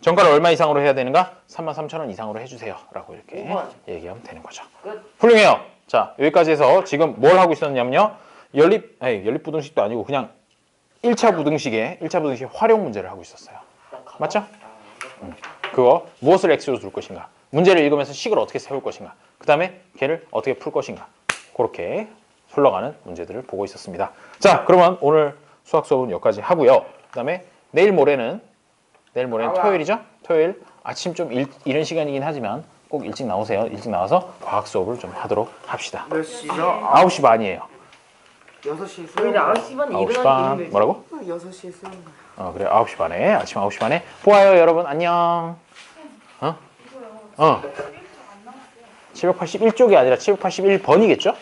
정가를 얼마 이상으로 해야 되는가? 33,000원 이상으로 해주세요 라고 이렇게 5번. 얘기하면 되는 거죠. 끝. 훌륭해요. 자, 여기까지 해서 지금 뭘 하고 있었냐면요. 연립부등식도 아니고 그냥 1차 부등식의 활용 문제를 하고 있었어요. 맞죠? 그거 무엇을 x로 둘 것인가, 문제를 읽으면서 식을 어떻게 세울 것인가, 그 다음에 걔를 어떻게 풀 것인가, 그렇게 흘러가는 문제들을 보고 있었습니다. 자, 그러면 오늘 수학 수업은 여기까지 하고요. 그 다음에 내일 모레는 토요일이죠? 토요일 아침 좀 이른 시간이긴 하지만 꼭 일찍 나오세요. 일찍 나와서 과학 수업을 좀 하도록 합시다. 몇 시죠? 9시 반이에요. 6시에 수업. 저희는 9시 반 9시 일어나기 반 힘들지. 뭐라고? 6시에 수업. 그래 9시 반에 아침 9시 반에 보아요 여러분 안녕. 781쪽이 아니라 781번이겠죠?